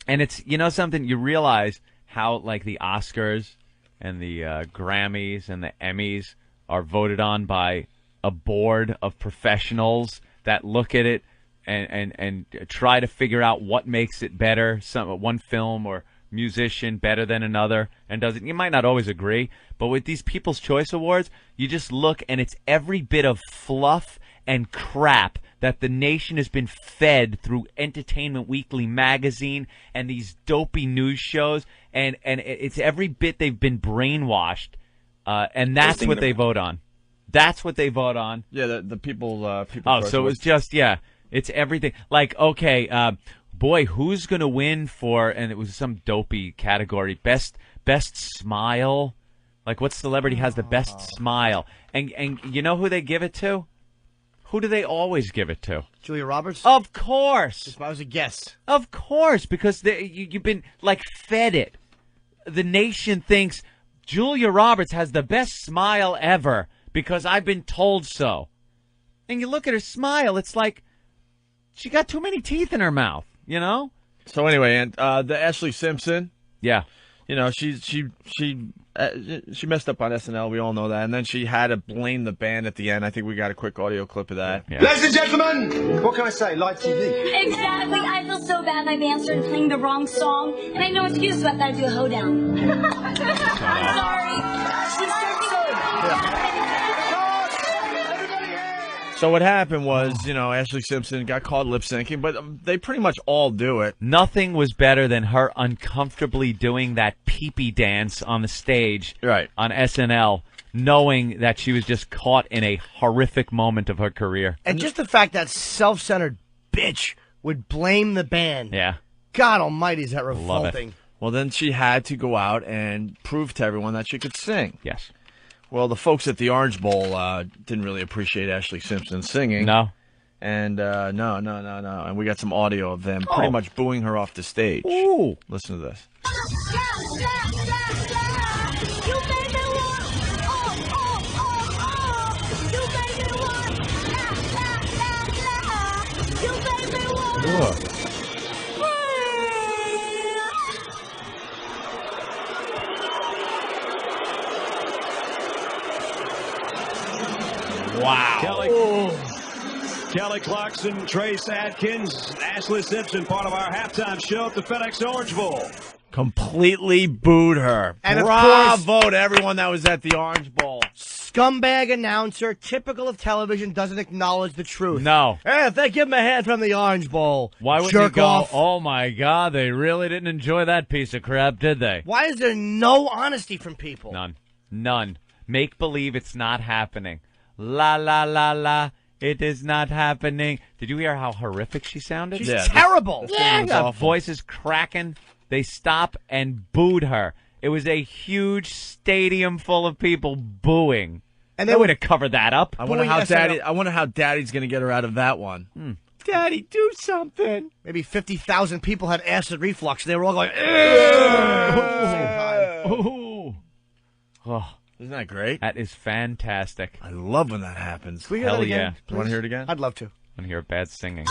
And it's, something, you realize how, like, the Oscars and the Grammys and the Emmys are voted on by a board of professionals that look at it and try to figure out what makes it better, one film or musician better than another, and doesn't. You might not always agree, but with these People's Choice Awards, you just look and it's every bit of fluff and crap that the nation has been fed through Entertainment Weekly magazine and these dopey news shows, and it's every bit they've been brainwashed, and that's what they vote on. That's what they vote on. Yeah, the people. Oh, so it was just it's everything. Like, okay, boy, who's gonna win for? And it was some dopey category. Best smile. Like, what celebrity has the best smile? And you know who they give it to? Who do they always give it to? Julia Roberts? Of course. If I was a guess. Of course, because you've been, like, fed it. The nation thinks Julia Roberts has the best smile ever because I've been told so. And you look at her smile, it's like she got too many teeth in her mouth, So anyway, and the Ashlee Simpson. Yeah. She messed up on SNL. We all know that. And then she had to blame the band at the end. I think we got a quick audio clip of that. Yeah. Ladies and gentlemen, what can I say? Live TV. Exactly. I feel so bad my band started playing the wrong song, and I had no excuse, so I thought I'd do a hoedown. I'm sorry. She's so good. So what happened was, Ashlee Simpson got caught lip syncing, but they pretty much all do it. Nothing was better than her uncomfortably doing that pee-pee dance on the stage on SNL, knowing that she was just caught in a horrific moment of her career. And just the fact that self-centered bitch would blame the band. Yeah. God almighty, is that revolting. Love it. Well, then she had to go out and prove to everyone that she could sing. Yes. Well, the folks at the Orange Bowl didn't really appreciate Ashlee Simpson singing. No. And no. And we got some audio of them pretty much booing her off the stage. Ooh. Listen to this. Wow. Kelly. Kelly Clarkson, Trace Adkins, Ashlee Simpson, part of our halftime show at the FedEx Orange Bowl. Completely booed her. And bravo to everyone that was at the Orange Bowl. Scumbag announcer, typical of television, doesn't acknowledge the truth. No. Hey, if they give him a hand from the Orange Bowl, Why wouldn't jerk you go, off. oh, my God, they really didn't enjoy that piece of crap, did they? Why is there no honesty from people? None. Make believe it's not happening. La, la, la, la. It is not happening. Did you hear how horrific she sounded? She's terrible. The voice is cracking. They stop and booed her. It was a huge stadium full of people booing. And they would have covered that up. I wonder how Daddy's going to get her out of that one. Daddy, do something. Maybe 50,000 people had acid reflux. They were all going, Oh, isn't that great? that is fantastic. I love when that happens. Can we hear Hell that again, yeah. Do you want to hear it again? I'd love to. I want to hear bad singing.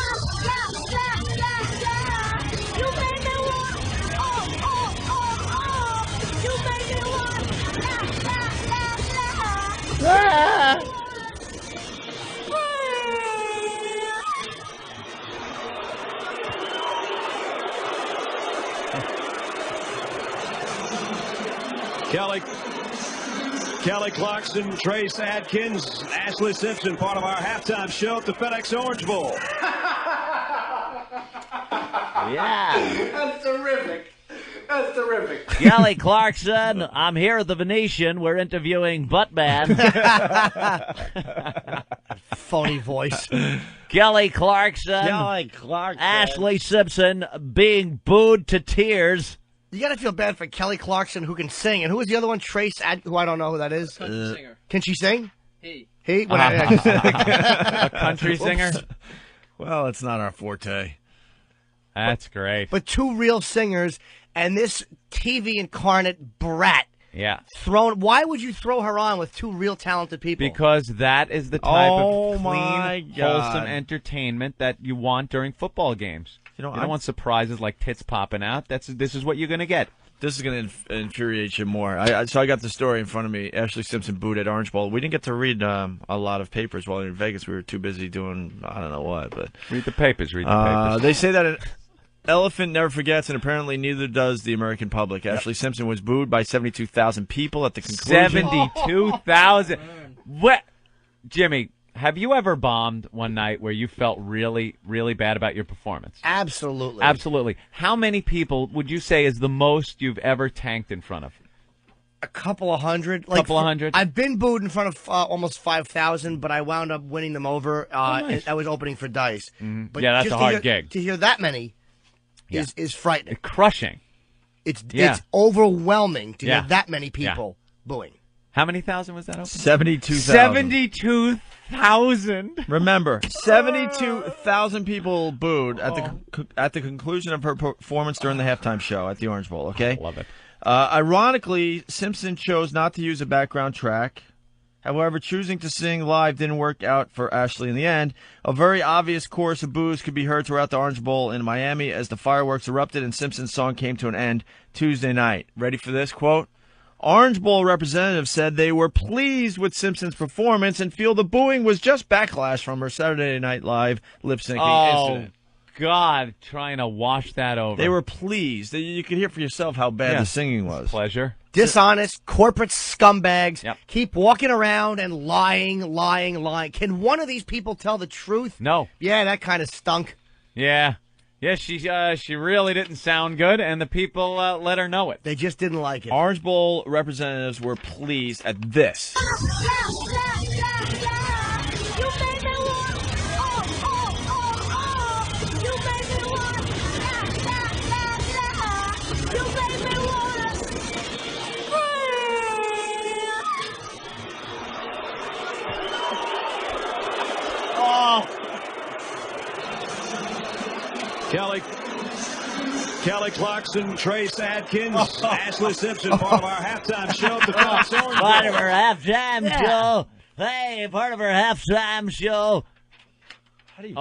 Kelly Clarkson, Trace Adkins, Ashlee Simpson, part of our halftime show at the FedEx Orange Bowl. Yeah. That's terrific. That's terrific. Kelly Clarkson, I'm here at the Venetian. We're interviewing Buttman. Phony voice. Kelly Clarkson. Ashlee Simpson being booed to tears. You got to feel bad for Kelly Clarkson, who can sing. And who is the other one? Trace, who I don't know who that is. Country singer. Can she sing? He. A country singer? Well, it's not our forte. That's great. But two real singers and this TV incarnate brat. Yeah. Why would you throw her on with two real talented people? Because that is the type of my clean, God. wholesome entertainment that you want during football games. You don't want surprises like tits popping out. This is what you're going to get. This is going to infuriate you more. So I got the story in front of me. Ashlee Simpson booed at Orange Bowl. We didn't get to read a lot of papers while we were in Vegas. We were too busy doing I don't know what. But read the papers. They say that an elephant never forgets, and apparently neither does the American public. Ashlee Simpson was booed by 72,000 people at the conclusion. 72,000. What, Jimmy? Have you ever bombed one night where you felt really, really bad about your performance? Absolutely. Absolutely. How many people would you say is the most you've ever tanked in front of? A couple of hundred. Couple of hundred? I've been booed in front of almost 5,000, but I wound up winning them over. Nice. I was opening for Dice. Mm-hmm. But Yeah, that's just a to hard hear, gig. To hear that many is frightening. Crushing. It's Yeah. overwhelming to Yeah. hear that many people booing. How many thousand was that? 72,000. 72,000. Remember, 72,000 people booed at the conclusion of her performance during the halftime show at the Orange Bowl. Okay, love it. Ironically, Simpson chose not to use a background track. However, choosing to sing live didn't work out for Ashlee in the end. A very obvious chorus of boos could be heard throughout the Orange Bowl in Miami as the fireworks erupted and Simpson's song came to an end Tuesday night. Ready for this quote? Orange Bowl representatives said they were pleased with Simpson's performance and feel the booing was just backlash from her Saturday Night Live lip-syncing incident. God, trying to wash that over. They were pleased. You could hear for yourself how bad the singing was. Pleasure. Dishonest, corporate scumbags Yep. keep walking around and lying. Can one of these people tell the truth? No. Yeah, that kind of stunk. Yeah. Yeah, she really didn't sound good, and the people let her know it. They just didn't like it. Orange Bowl representatives were pleased at this. Kelly Clarkson, Trace Adkins, Ashlee Simpson, part of our halftime show at the FedEx Orange Bowl. Part of our halftime show. Hey, part of our halftime show. How do you,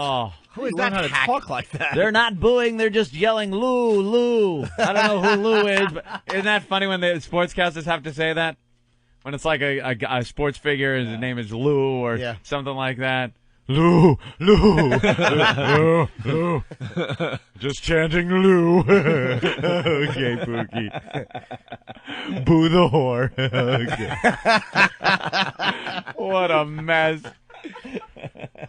Who is learn that how to hack? talk like that? They're not booing, they're just yelling, Lou, Lou. I don't know who Lou is, but isn't that funny when the sportscasters have to say that? When it's like a sports figure, his name is Lou or something like that. Lou, Lou, Lou, Lou. Just chanting Lou. Okay, Pookie. Boo the whore. Okay. What a mess.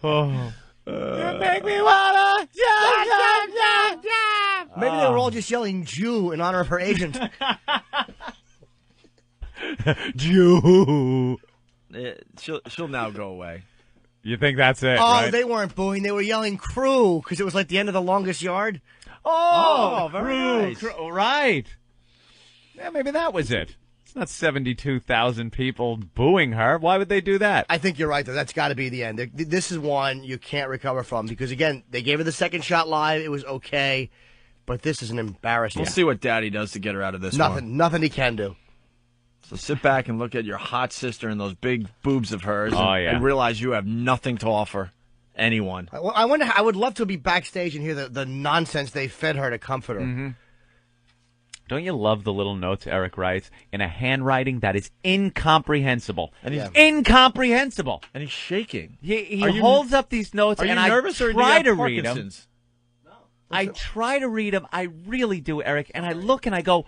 Oh. You make me wanna jump, jump, jump, jump. Maybe they were all just yelling Jew in honor of her agent. Jew. She'll now go away. You think that's it? Oh, right? they weren't booing. They were yelling crew because it was like the end of The Longest Yard. Oh, very nice. Right. Yeah, maybe that was it. It's not 72,000 people booing her. Why would they do that? I think you're right, though. That's got to be the end. This is one you can't recover from because, again, they gave her the second shot live. It was okay, but this is an embarrassment. We'll see what Daddy does to get her out of this one. Nothing he can do. So sit back and look at your hot sister and those big boobs of hers and realize you have nothing to offer anyone. I wonder. I would love to be backstage and hear the nonsense they fed her to comfort her. Mm-hmm. Don't you love the little notes Eric writes in a handwriting that is incomprehensible? And he's incomprehensible. And he's shaking. He holds up these notes, and I nervous or try do you to have read them. Parkinson's? I try to read them. I really do, Eric. And I look and I go,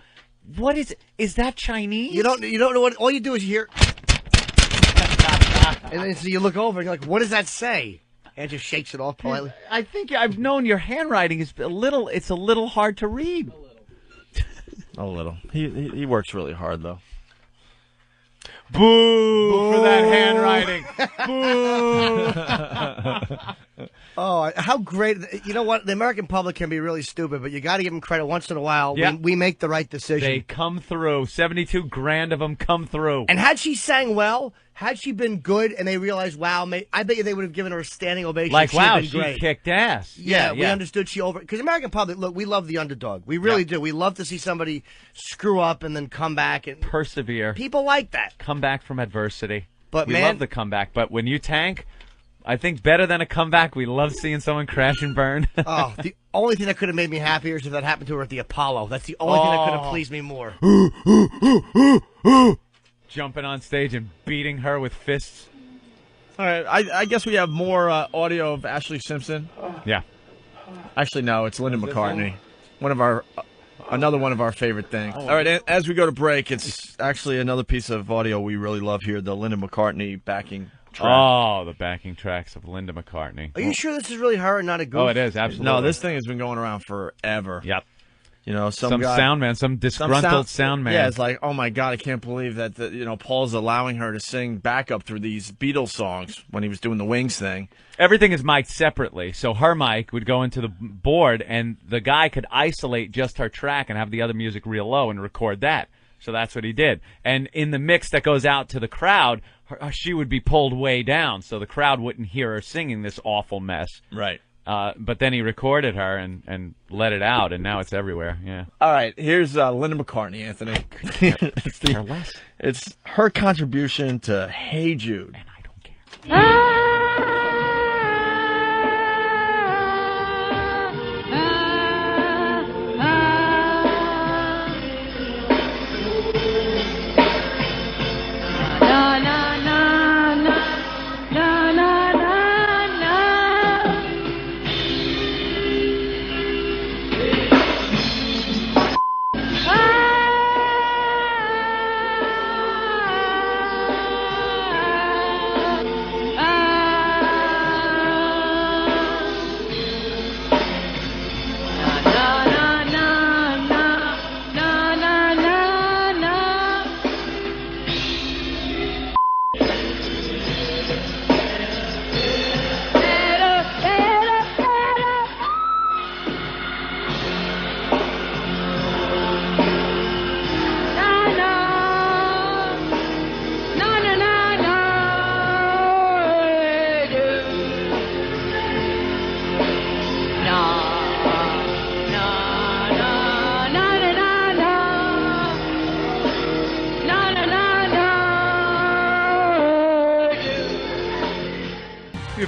"What is? Is that Chinese?" You don't know what. All you do is you hear, and then so you look over and you're like, "What does that say?" And just shakes it off politely. I think I've known your handwriting is a little. It's a little hard to read. A little. He works really hard though. Boo for that handwriting. Boo. Oh, how great. You know what? The American public can be really stupid, but you got to give them credit once in a while. Yep. We make the right decision. They come through. 72 grand of them come through. And had she sang well, had she been good, and they realized, wow, I bet you they would have given her a standing ovation. Like, wow, she she kicked ass. Yeah, we understood she over. Because American public, look, we love the underdog. We really do. We love to see somebody screw up and then come back and persevere. People like that. Come back from adversity. But we love the comeback. But when you tank, I think better than a comeback, we love seeing someone crash and burn. Oh, the only thing that could have made me happier is if that happened to her at the Apollo. That's the only thing that could have pleased me more. Jumping on stage and beating her with fists. All right, I guess we have more audio of Ashlee Simpson. Yeah. Actually, no, it's Linda McCartney. Another one of our favorite things. All right, as we go to break, it's actually another piece of audio we really love here, the Linda McCartney backing track. Oh, the backing tracks of Linda McCartney. Are you sure this is really her and not a goof? Oh, it is, absolutely. No, this thing has been going around forever. Yep. You know, some sound man, some disgruntled sound man. Yeah, it's like, oh my God, I can't believe that Paul's allowing her to sing backup through these Beatles songs when he was doing the Wings thing. Everything is mic'd separately, so her mic would go into the board, and the guy could isolate just her track and have the other music real low and record that. So that's what he did. And in the mix that goes out to the crowd, she would be pulled way down, so the crowd wouldn't hear her singing this awful mess. Right. But then he recorded her and let it out, and now it's everywhere. Yeah. All right, here's Linda McCartney, Anthony. It's her contribution to Hey Jude. And I don't care.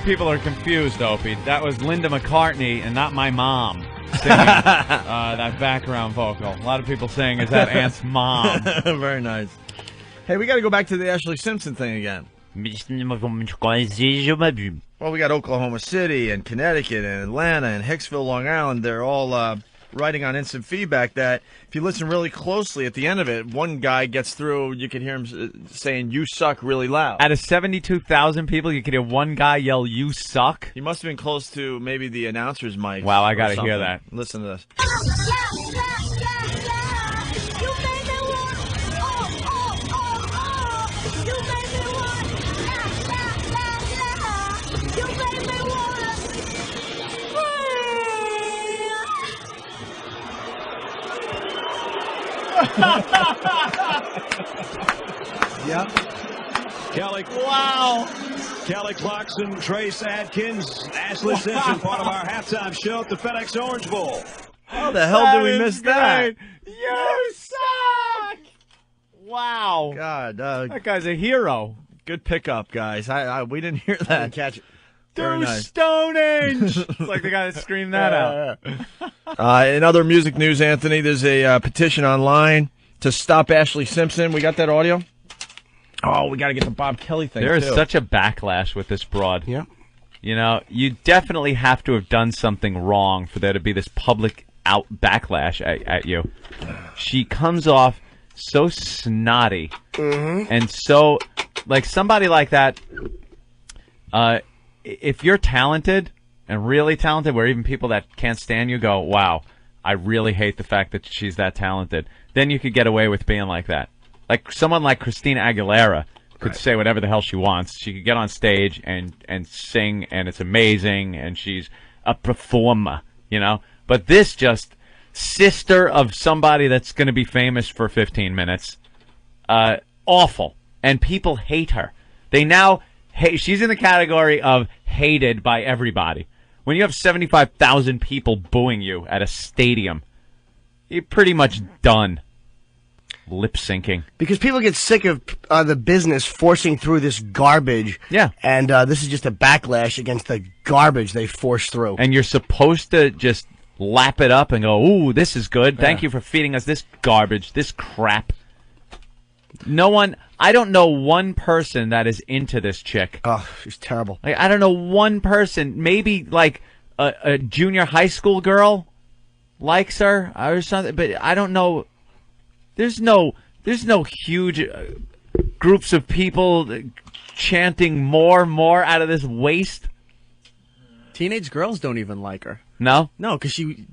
People are confused, Opie. That was Linda McCartney and not my mom singing that background vocal. A lot of people saying, is that Aunt's mom? Very nice. Hey, we got to go back to the Ashlee Simpson thing again. Well, we got Oklahoma City and Connecticut and Atlanta and Hicksville, Long Island. They're all writing on instant feedback that if you listen really closely at the end of it, one guy gets through, you can hear him saying, "You suck," really loud. Out of 72,000 people, you could hear one guy yell, "You suck"? He must have been close to maybe the announcer's mic. Wow, I got to hear that. Listen to this. Yep. Kelly. Wow. Kelly Clarkson, Trace Adkins, Ashlee Simpson, part of our halftime show at the FedEx Orange Bowl. How the hell did we miss that? You suck! Wow. God, that guy's a hero. Good pickup, guys. We didn't hear that. I didn't catch it. Very Do nice. Stonehenge! It's like the guy that screamed that out. In other music news, Anthony, there's a petition online to stop Ashlee Simpson. We got that audio? Oh, we got to get the Bob Kelly thing, There is too. such a backlash with this broad. Yeah. You know, you definitely have to have done something wrong for there to be this public backlash at you. She comes off so snotty and so, like, somebody like that, if you're talented and really talented, where even people that can't stand you go, wow, I really hate the fact that she's that talented, then you could get away with being like that. Like someone like Christina Aguilera could say whatever the hell she wants. She could get on stage and sing, and it's amazing, and she's a performer, you know? But this just sister of somebody that's going to be famous for 15 minutes, awful. And people hate her. They now hate. She's in the category of hated by everybody. When you have 75,000 people booing you at a stadium, you're pretty much done. Lip syncing. Because people get sick of the business forcing through this garbage. Yeah. And this is just a backlash against the garbage they force through. And you're supposed to just lap it up and go, ooh, this is good. Thank you for feeding us this garbage, this crap. I don't know one person that is into this chick. Oh, she's terrible. Like, I don't know one person, maybe like a junior high school girl likes her or something, but I don't know. There's no huge groups of people chanting more out of this waste. Teenage girls don't even like her. No? No, because you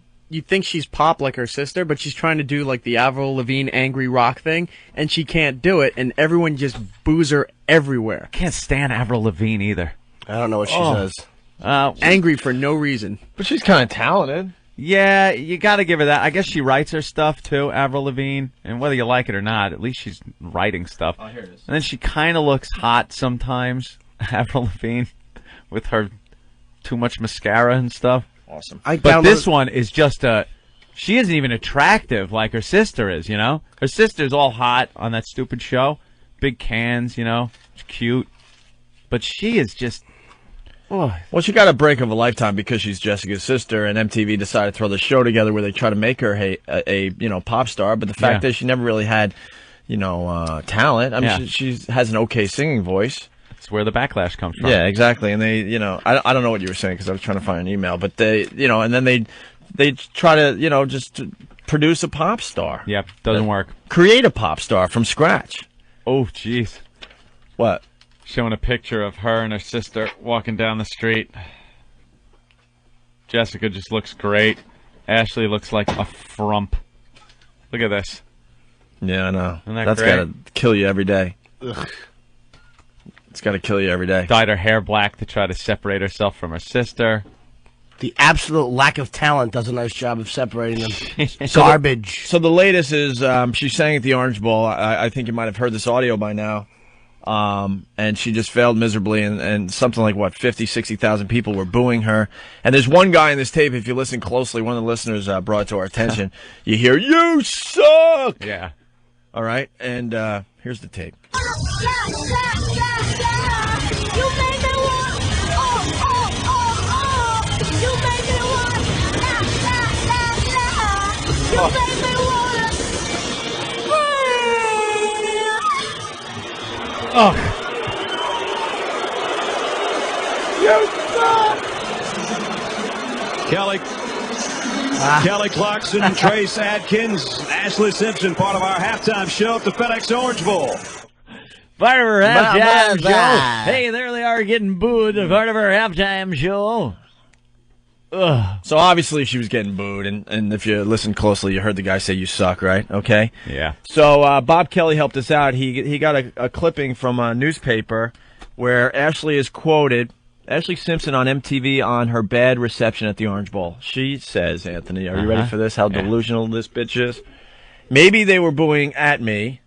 think she's pop like her sister, but she's trying to do like the Avril Lavigne angry rock thing, and she can't do it, and everyone just boos her everywhere. Can't stand Avril Lavigne either. I don't know what she says. Angry for no reason. But she's kind of talented. Yeah, you got to give her that. I guess she writes her stuff too, Avril Lavigne, and whether you like it or not, at least she's writing stuff. Oh, here it is. And then she kind of looks hot sometimes, Avril Lavigne, with her too much mascara and stuff. Awesome. But this one is just she isn't even attractive like her sister is, you know? Her sister's all hot on that stupid show. Big cans, you know? It's cute. But she is just... Oh. Well, she got a break of a lifetime because she's Jessica's sister, and MTV decided to throw the show together where they try to make her a pop star. But the fact is, she never really had, talent. I mean, she has an okay singing voice. That's where the backlash comes from. Yeah, exactly. And they, I don't know what you were saying because I was trying to find an email, but they, and then they try to, just to produce a pop star. Yep, doesn't work. Create a pop star from scratch. Oh, jeez. What? Showing a picture of her and her sister walking down the street. Jessica just looks great. Ashlee looks like a frump. Look at this. Yeah, I know. Isn't that That's great? got to kill you every day. Ugh. It's got to kill you every day. Dyed her hair black to try to separate herself from her sister. The absolute lack of talent does a nice job of separating them. Garbage. So the latest is she sang at the Orange Bowl. I think you might have heard this audio by now. And she just failed miserably, and something like, 50, 60,000 people were booing her. And there's one guy in this tape, if you listen closely, one of the listeners brought it to our attention. You hear, "You suck!" Yeah. All right, and here's the tape. Oh. Kelly Clarkson, Trace Adkins, Ashlee Simpson, part of our halftime show at the FedEx Orange Bowl. Part of our halftime show. Hey, there they are getting booed. Part of our halftime show. Ugh. So obviously she was getting booed, and if you listen closely, you heard the guy say "you suck," right? Okay. Yeah. So Bob Kelly helped us out. He got a clipping from a newspaper where Ashlee is quoted. Ashlee Simpson on MTV on her bad reception at the Orange Bowl. She says, Anthony, are you ready for this? How delusional this bitch is? Maybe they were booing at me.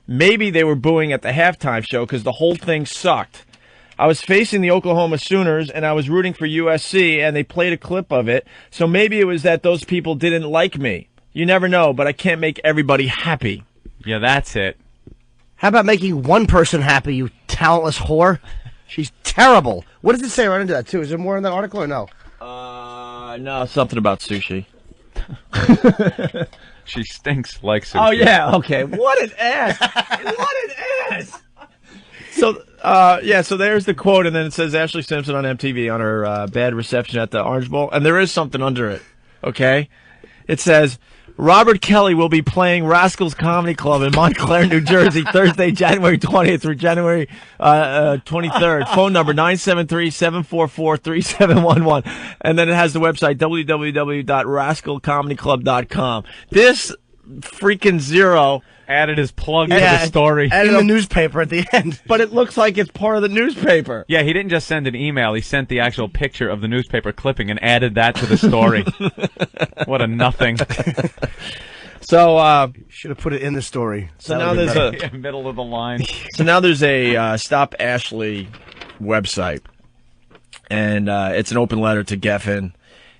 Maybe they were booing at the halftime show because the whole thing sucked. I was facing the Oklahoma Sooners, and I was rooting for USC, and they played a clip of it. So maybe it was that those people didn't like me. You never know, but I can't make everybody happy. Yeah, that's it. How about making one person happy, you talentless whore? She's terrible. What does it say right into that, too? Is there more in that article or no? No, something about sushi. She stinks like sushi. Oh, yeah, okay. What an ass. What an ass. So, so there's the quote, and then it says Ashlee Simpson on MTV on her bad reception at the Orange Bowl, and there is something under it, okay? It says, Robert Kelly will be playing Rascals Comedy Club in Montclair, New Jersey, Thursday, January 20th through January 23rd. Phone number 973-744-3711. And then it has the website, www.rascalcomedyclub.com. This freaking zero added his plug to the story. Added the newspaper at the end. But it looks like it's part of the newspaper. Yeah, he didn't just send an email. He sent the actual picture of the newspaper clipping and added that to the story. What a nothing. So, should have put it in the story. So now there's a middle of the line. So now there's a Stop Ashlee website, and it's an open letter to Geffen.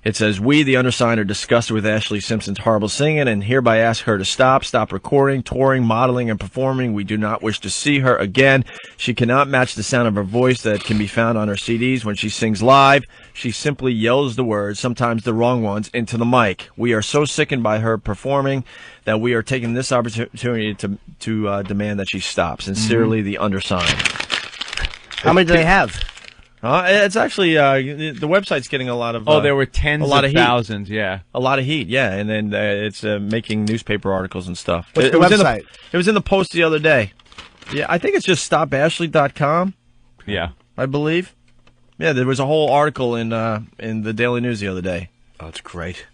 It says, we, the undersigned, are disgusted with Ashlee Simpson's horrible singing and hereby ask her to stop recording, touring, modeling, and performing. We do not wish to see her again. She cannot match the sound of her voice that can be found on her CDs when she sings live. She simply yells the words, sometimes the wrong ones, into the mic. We are so sickened by her performing that we are taking this opportunity to demand that she stop. Sincerely, the undersigned. How many do they have? It's actually the website's getting a lot of. There were tens of thousands. Yeah, a lot of heat. Yeah, and then it's making newspaper articles and stuff. What's the website? It was in the Post the other day. Yeah, I think it's just stopashlee.com. Yeah, I believe. Yeah, there was a whole article in the Daily News the other day. Oh, it's great.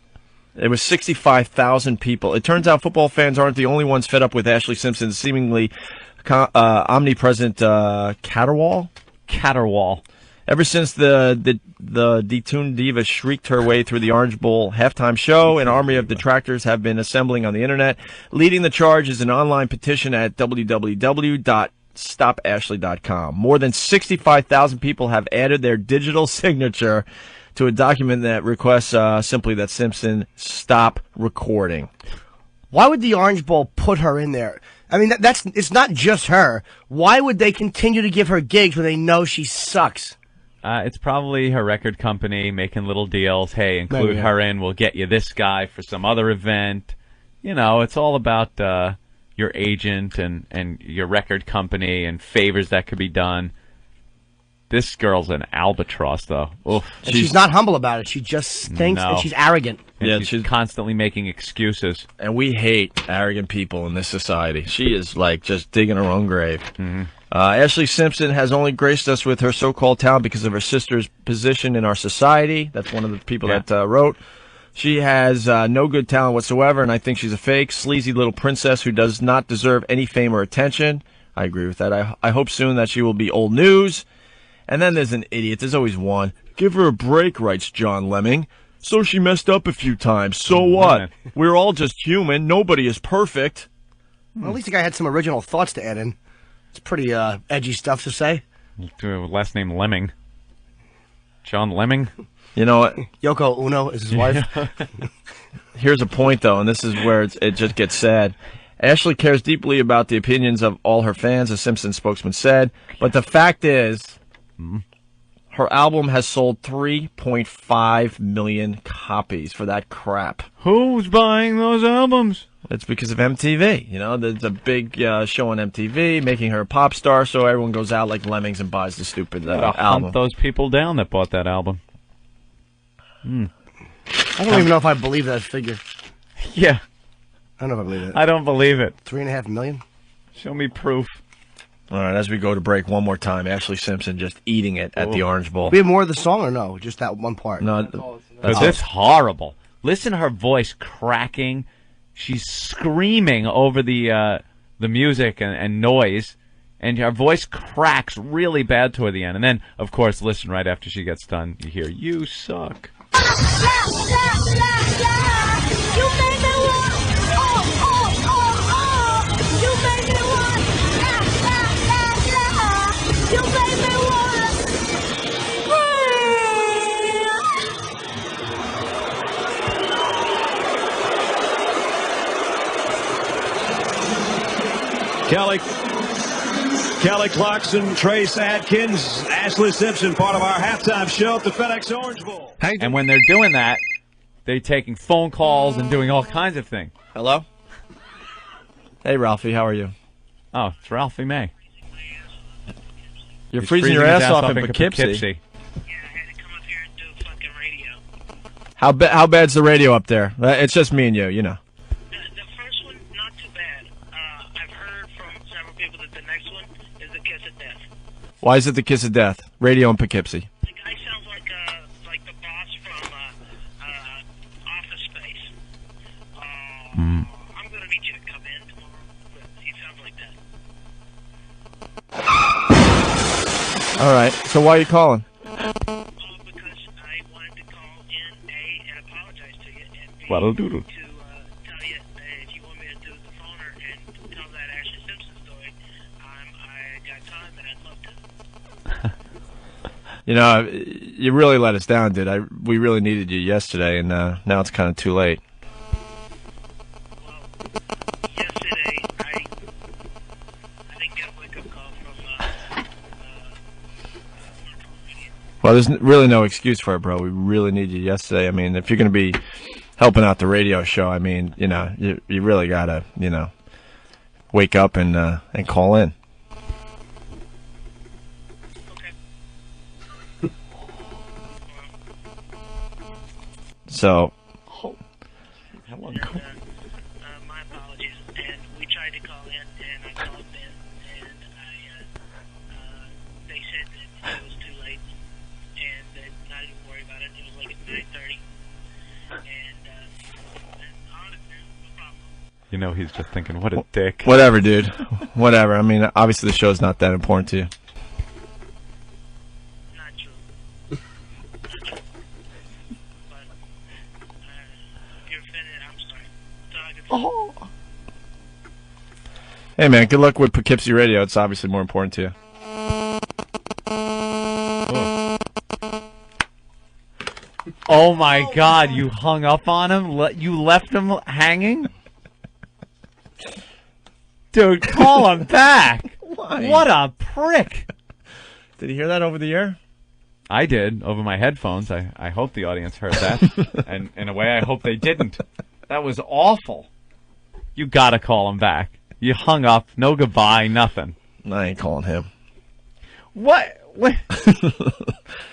It was 65,000 people. It turns out football fans aren't the only ones fed up with Ashlee Simpson's seemingly omnipresent caterwaul. Ever since the detuned diva shrieked her way through the Orange Bowl halftime show, an army of detractors have been assembling on the internet. Leading the charge is an online petition at www.stopashlee.com. More than 65,000 people have added their digital signature to a document that requests simply that Simpson stop recording. Why would the Orange Bowl put her in there? I mean, it's not just her. Why would they continue to give her gigs when they know she sucks? It's probably her record company making little deals. Hey, include her in. We'll get you this guy for some other event. You know, it's all about your agent and your record company and favors that could be done. This girl's an albatross, though. Oof. And she's not humble about it. She just thinks and she's arrogant. And she's constantly making excuses. And we hate arrogant people in this society. She is, like, just digging her own grave. Mm-hmm. Ashlee Simpson has only graced us with her so-called talent because of her sister's position in our society. That's one of the people that wrote. She has no good talent whatsoever, and I think she's a fake, sleazy little princess who does not deserve any fame or attention. I agree with that. I hope soon that she will be old news. And then there's an idiot. There's always one. Give her a break, writes John Lemming. So she messed up a few times. So what? We're all just human. Nobody is perfect. Well, at least the guy had some original thoughts to add in. It's pretty edgy stuff to say. Last name Lemming. John Lemming? You know what? Yoko Ono is his wife. Here's a point, though, and this is where it just gets sad. Ashlee cares deeply about the opinions of all her fans, a Simpson spokesman said. But the fact is, her album has sold 3.5 million copies for that crap. Who's buying those albums? It's because of MTV. You know, there's a big show on MTV making her a pop star, so everyone goes out like lemmings and buys the stupid album. Hunt those people down that bought that album. I don't even know if I believe that figure. Yeah. I don't know if I believe it. I don't believe it. 3.5 million? Show me proof. All right, as we go to break one more time, Ashlee Simpson just eating it at the Orange Bowl. We have more of the song or no? Just that one part? No. That's horrible. Listen to her voice cracking. She's screaming over the music and noise, and her voice cracks really bad toward the end. And then, of course, listen right after she gets done. You hear, "You suck." Kelly Clarkson, Trace Adkins, Ashlee Simpson, part of our halftime show at the FedEx Orange Bowl. And when they're doing that, they're taking phone calls and doing all kinds of things. Hello? Hey, Ralphie, how are you? Oh, it's Ralphie May. You're freezing your ass off in Poughkeepsie. How bad's the radio up there? It's just me and you, you know. Why is it the kiss of death? Radio in Poughkeepsie. The guy sounds like the boss from Office Space. I'm going to need you to come in tomorrow, but he sounds like that. All right. So why are you calling? Because I wanted to call in, and apologize to you, and B, Well, to tell you if you want me to do the phoner and tell that Ashlee Simpson story, I got time and I'd love to. You know, you really let us down, dude. We really needed you yesterday, and now it's kind of too late. Well, yesterday I didn't get a wake-up call from Well, there's really no excuse for it, bro. We really need you yesterday. I mean, if you're going to be helping out the radio show, I mean, you know, you really got to, you know, wake up and call in. So, my apologies. And we tried to call in, and I called in, and they said that it was too late, and that not even worry about it. It was like at 9:30, and honestly, no problem. You know, he's just thinking, what a dick. Whatever, dude. Whatever. I mean, obviously the show's not that important to you. Not true. Oh. Hey, man, good luck with Poughkeepsie Radio. It's obviously more important to you. Oh, my God. You hung up on him? You left him hanging? Dude, call him back. Why? What a prick. Did he hear that over the air? I did, over my headphones. I hope the audience heard that. And in a way, I hope they didn't. That was awful. You gotta call him back. You hung up, no goodbye, nothing. I ain't calling him. What?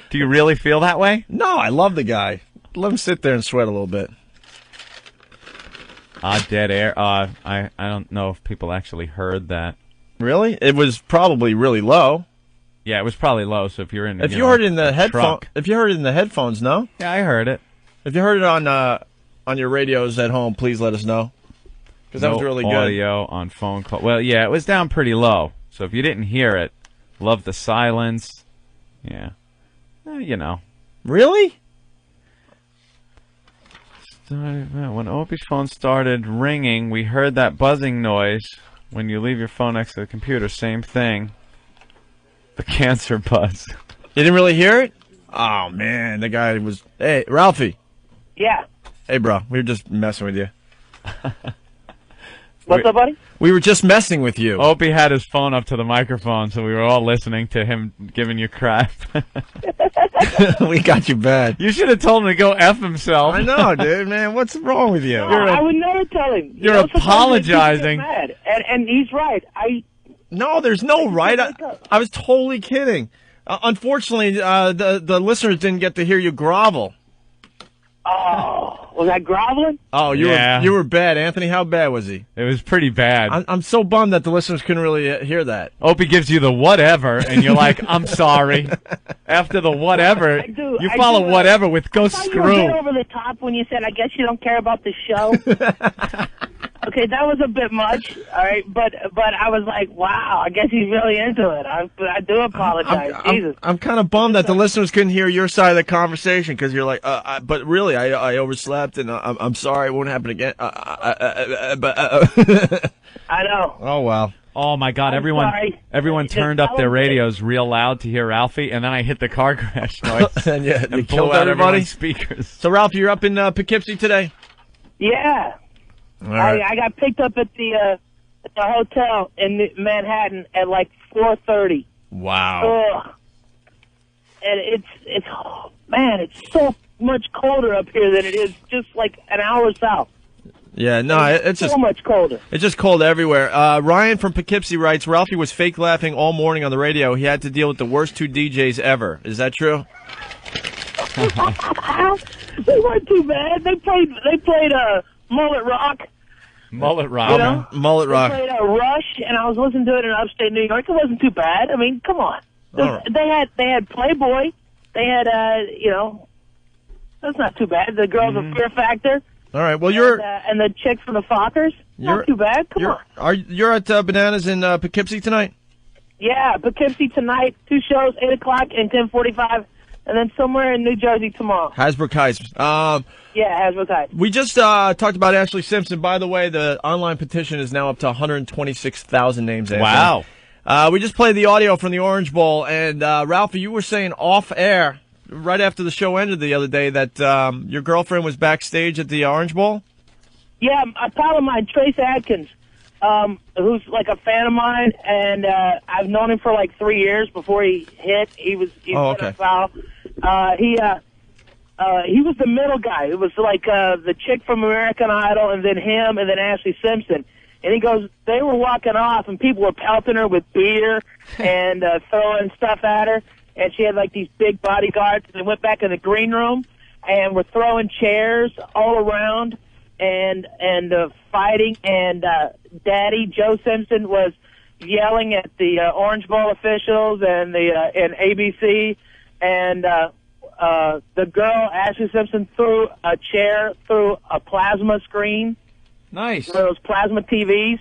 Do you really feel that way? No, I love the guy. Let him sit there and sweat a little bit. Dead air. I don't know if people actually heard that. Really? It was probably really low. Yeah, it was probably low. So if you're in, if you heard it in the headphone, if you heard it in the headphones, no. Yeah, I heard it. If you heard it on your radios at home, please let us know. Because that was really good. Audio on phone call. Well, yeah, it was down pretty low. So if you didn't hear it, love the silence. Yeah, you know. Really? When Opie's phone started ringing, we heard that buzzing noise. When you leave your phone next to the computer, same thing. The cancer buzz. You didn't really hear it? Oh, man. The guy was... Hey, Ralphie. Yeah. Hey, bro. We were just messing with you. What's up, buddy? We were just messing with you. Opie had his phone up to the microphone, so we were all listening to him giving you crap. We got you bad. You should have told him to go F himself. I know, dude, man. What's wrong with you? No, I would never tell him. You're apologizing. And he's right. No, there's no right. I was totally kidding. Unfortunately, the listeners didn't get to hear you grovel. Oh, was I groveling? Oh, you were bad, Anthony. How bad was he? It was pretty bad. I'm so bummed that the listeners couldn't really hear that. Opie gives you the whatever, and you're like, I'm sorry. After the whatever, you follow whatever with go screw. You were a bit over the top when you said, I guess you don't care about the show. Okay, that was a bit much, all right, but I was like, wow, I guess he's really into it. I do apologize. Jesus. I'm kind of bummed that the listeners couldn't hear your side of the conversation because you're like, but really, I overslept and I'm sorry, it won't happen again. I know. Oh, wow. Oh, my God, everyone turned up their radios real loud to hear Ralphie, and then I hit the car crash noise and you blew killed out everybody. everyone's speakers. So, Ralph, you're up in Poughkeepsie today? Yeah. All right. I got picked up at the hotel in Manhattan at like 4:30. Wow. Ugh. And it's so much colder up here than it is just like an hour south. Yeah, no, it's just so much colder. It's just cold everywhere. Ryan from Poughkeepsie writes, Ralphie was fake laughing all morning on the radio. He had to deal with the worst two DJs ever. Is that true? They weren't too bad. They played Mullet Rock. Mullet Rock. You know? Mullet Rock. They played Rush, and I was listening to it in upstate New York. It wasn't too bad. I mean, come on. They had Playboy. They had that's not too bad. The girls of Fear Factor. All right. Well, and the chick from the Fockers. Not too bad. Come on. You're at Bananas in Poughkeepsie tonight? Yeah, Poughkeepsie tonight. 2 shows, 8 o'clock and 10:45. And then somewhere in New Jersey tomorrow. Hasbrook Heights. Yeah, Hasbrook Heights. We just talked about Ashlee Simpson. By the way, the online petition is now up to 126,000 names. Wow. We just played the audio from the Orange Bowl. And, Ralphie, you were saying off air, right after the show ended the other day, that your girlfriend was backstage at the Orange Bowl? Yeah, a pal of mine, Trace Adkins, who's like a fan of mine, and I've known him for like 3 years before he hit. He was okay. Foul. He was the middle guy. It was like the chick from American Idol, and then him, and then Ashlee Simpson. And he goes, they were walking off, and people were pelting her with beer and throwing stuff at her. And she had like these big bodyguards. And they went back in the green room and were throwing chairs all around and fighting. And Daddy Joe Simpson was yelling at the Orange Bowl officials and and ABC. And the girl, Ashlee Simpson, threw a chair through a plasma screen. Nice. One of those plasma TVs.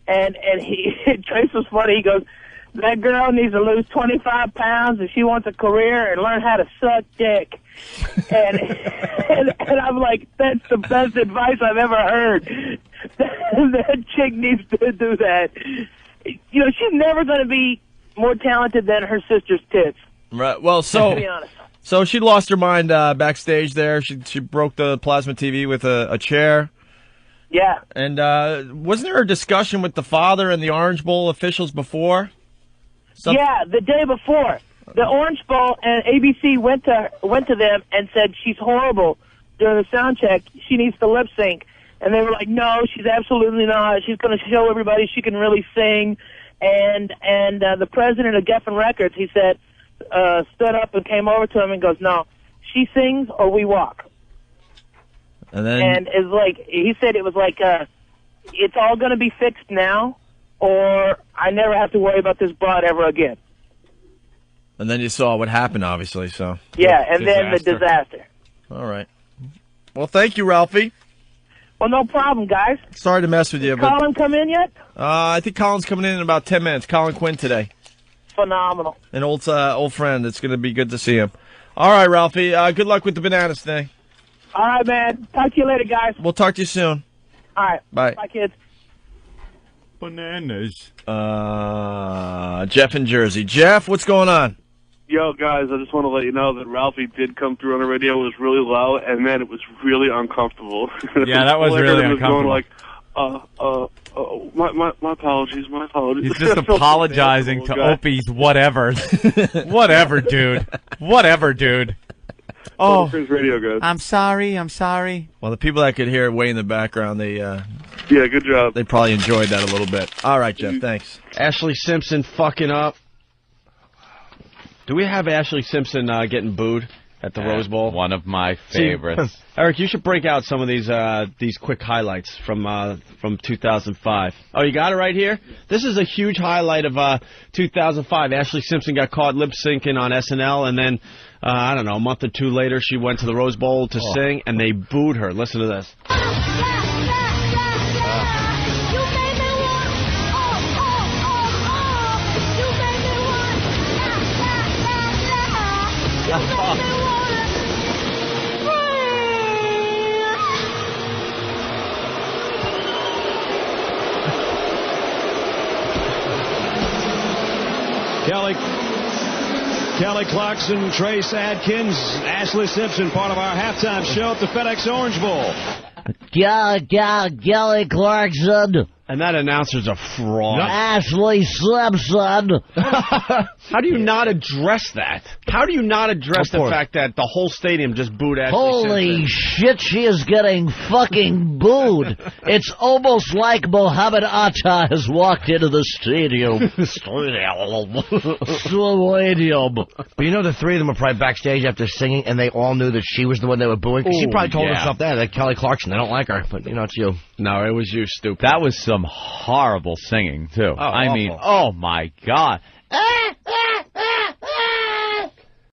And Trace was funny. He goes, that girl needs to lose 25 pounds if she wants a career and learn how to suck dick. and I'm like, that's the best advice I've ever heard. That chick needs to do that. You know, she's never going to be more talented than her sister's tits. Right. Well, to be honest. So she lost her mind backstage there. She broke the plasma TV with a chair. Yeah. And wasn't there a discussion with the father and the Orange Bowl officials before? Yeah, the day before. The Orange Bowl and ABC went to them and said she's horrible during the sound check. She needs to lip sync. And they were like, no, she's absolutely not. She's going to show everybody she can really sing. And the president of Geffen Records, he said, stood up and came over to him and goes, no, she sings or we walk. And it's like, he said it was like, it's all going to be fixed now, or I never have to worry about this broad ever again. And then you saw what happened, obviously. So yeah, and then the disaster. All right. Well, thank you, Ralphie. Well, no problem, guys. Sorry to mess with you. Did Colin come in yet? I think Colin's coming in about 10 minutes. Colin Quinn today. Phenomenal. An old friend. It's going to be good to see him. All right, Ralphie. Good luck with the bananas thing. All right, man. Talk to you later, guys. We'll talk to you soon. All right. Bye. Bye, kids. Bananas. Jeff in Jersey. Jeff, what's going on? Yo, guys, I just want to let you know that Ralphie did come through on the radio. It was really low, and, man, it was really uncomfortable. Yeah, that was really uncomfortable. Going like, my apologies, my apologies. He's just apologizing to Opie's whatevers. Whatever, dude. Whatever, dude. Oh, radio guys. I'm sorry. Well, the people that could hear it way in the background, they yeah, good job. They probably enjoyed that a little bit. All right, Jeff, thanks. Ashlee Simpson fucking up. Do we have Ashlee Simpson getting booed? at the Rose Bowl. One of my favorites. See, Eric, you should break out some of these quick highlights from 2005. Oh, you got it right here? This is a huge highlight of 2005. Ashlee Simpson got caught lip-syncing on SNL, and then, I don't know, a month or two later, she went to the Rose Bowl to sing, and they booed her. Listen to this. Kelly Clarkson, Trace Adkins, Ashlee Simpson, part of our halftime show at the FedEx Orange Bowl. Kelly Clarkson. And that announcer's a fraud. Ashlee Simpson. How do you not address that? How do you not address the fact that the whole stadium just booed Ashlee Holy Simpson? shit, she is getting fucking booed. It's almost like Mohammed Atta has walked into the stadium. But you know, the three of them were probably backstage after singing, and they all knew that she was the one they were booing. She probably told herself that Kelly Clarkson, they don't like her, but, you know, it's you. No, it was you, stupid. That was some horrible singing, too. I mean, oh, my God.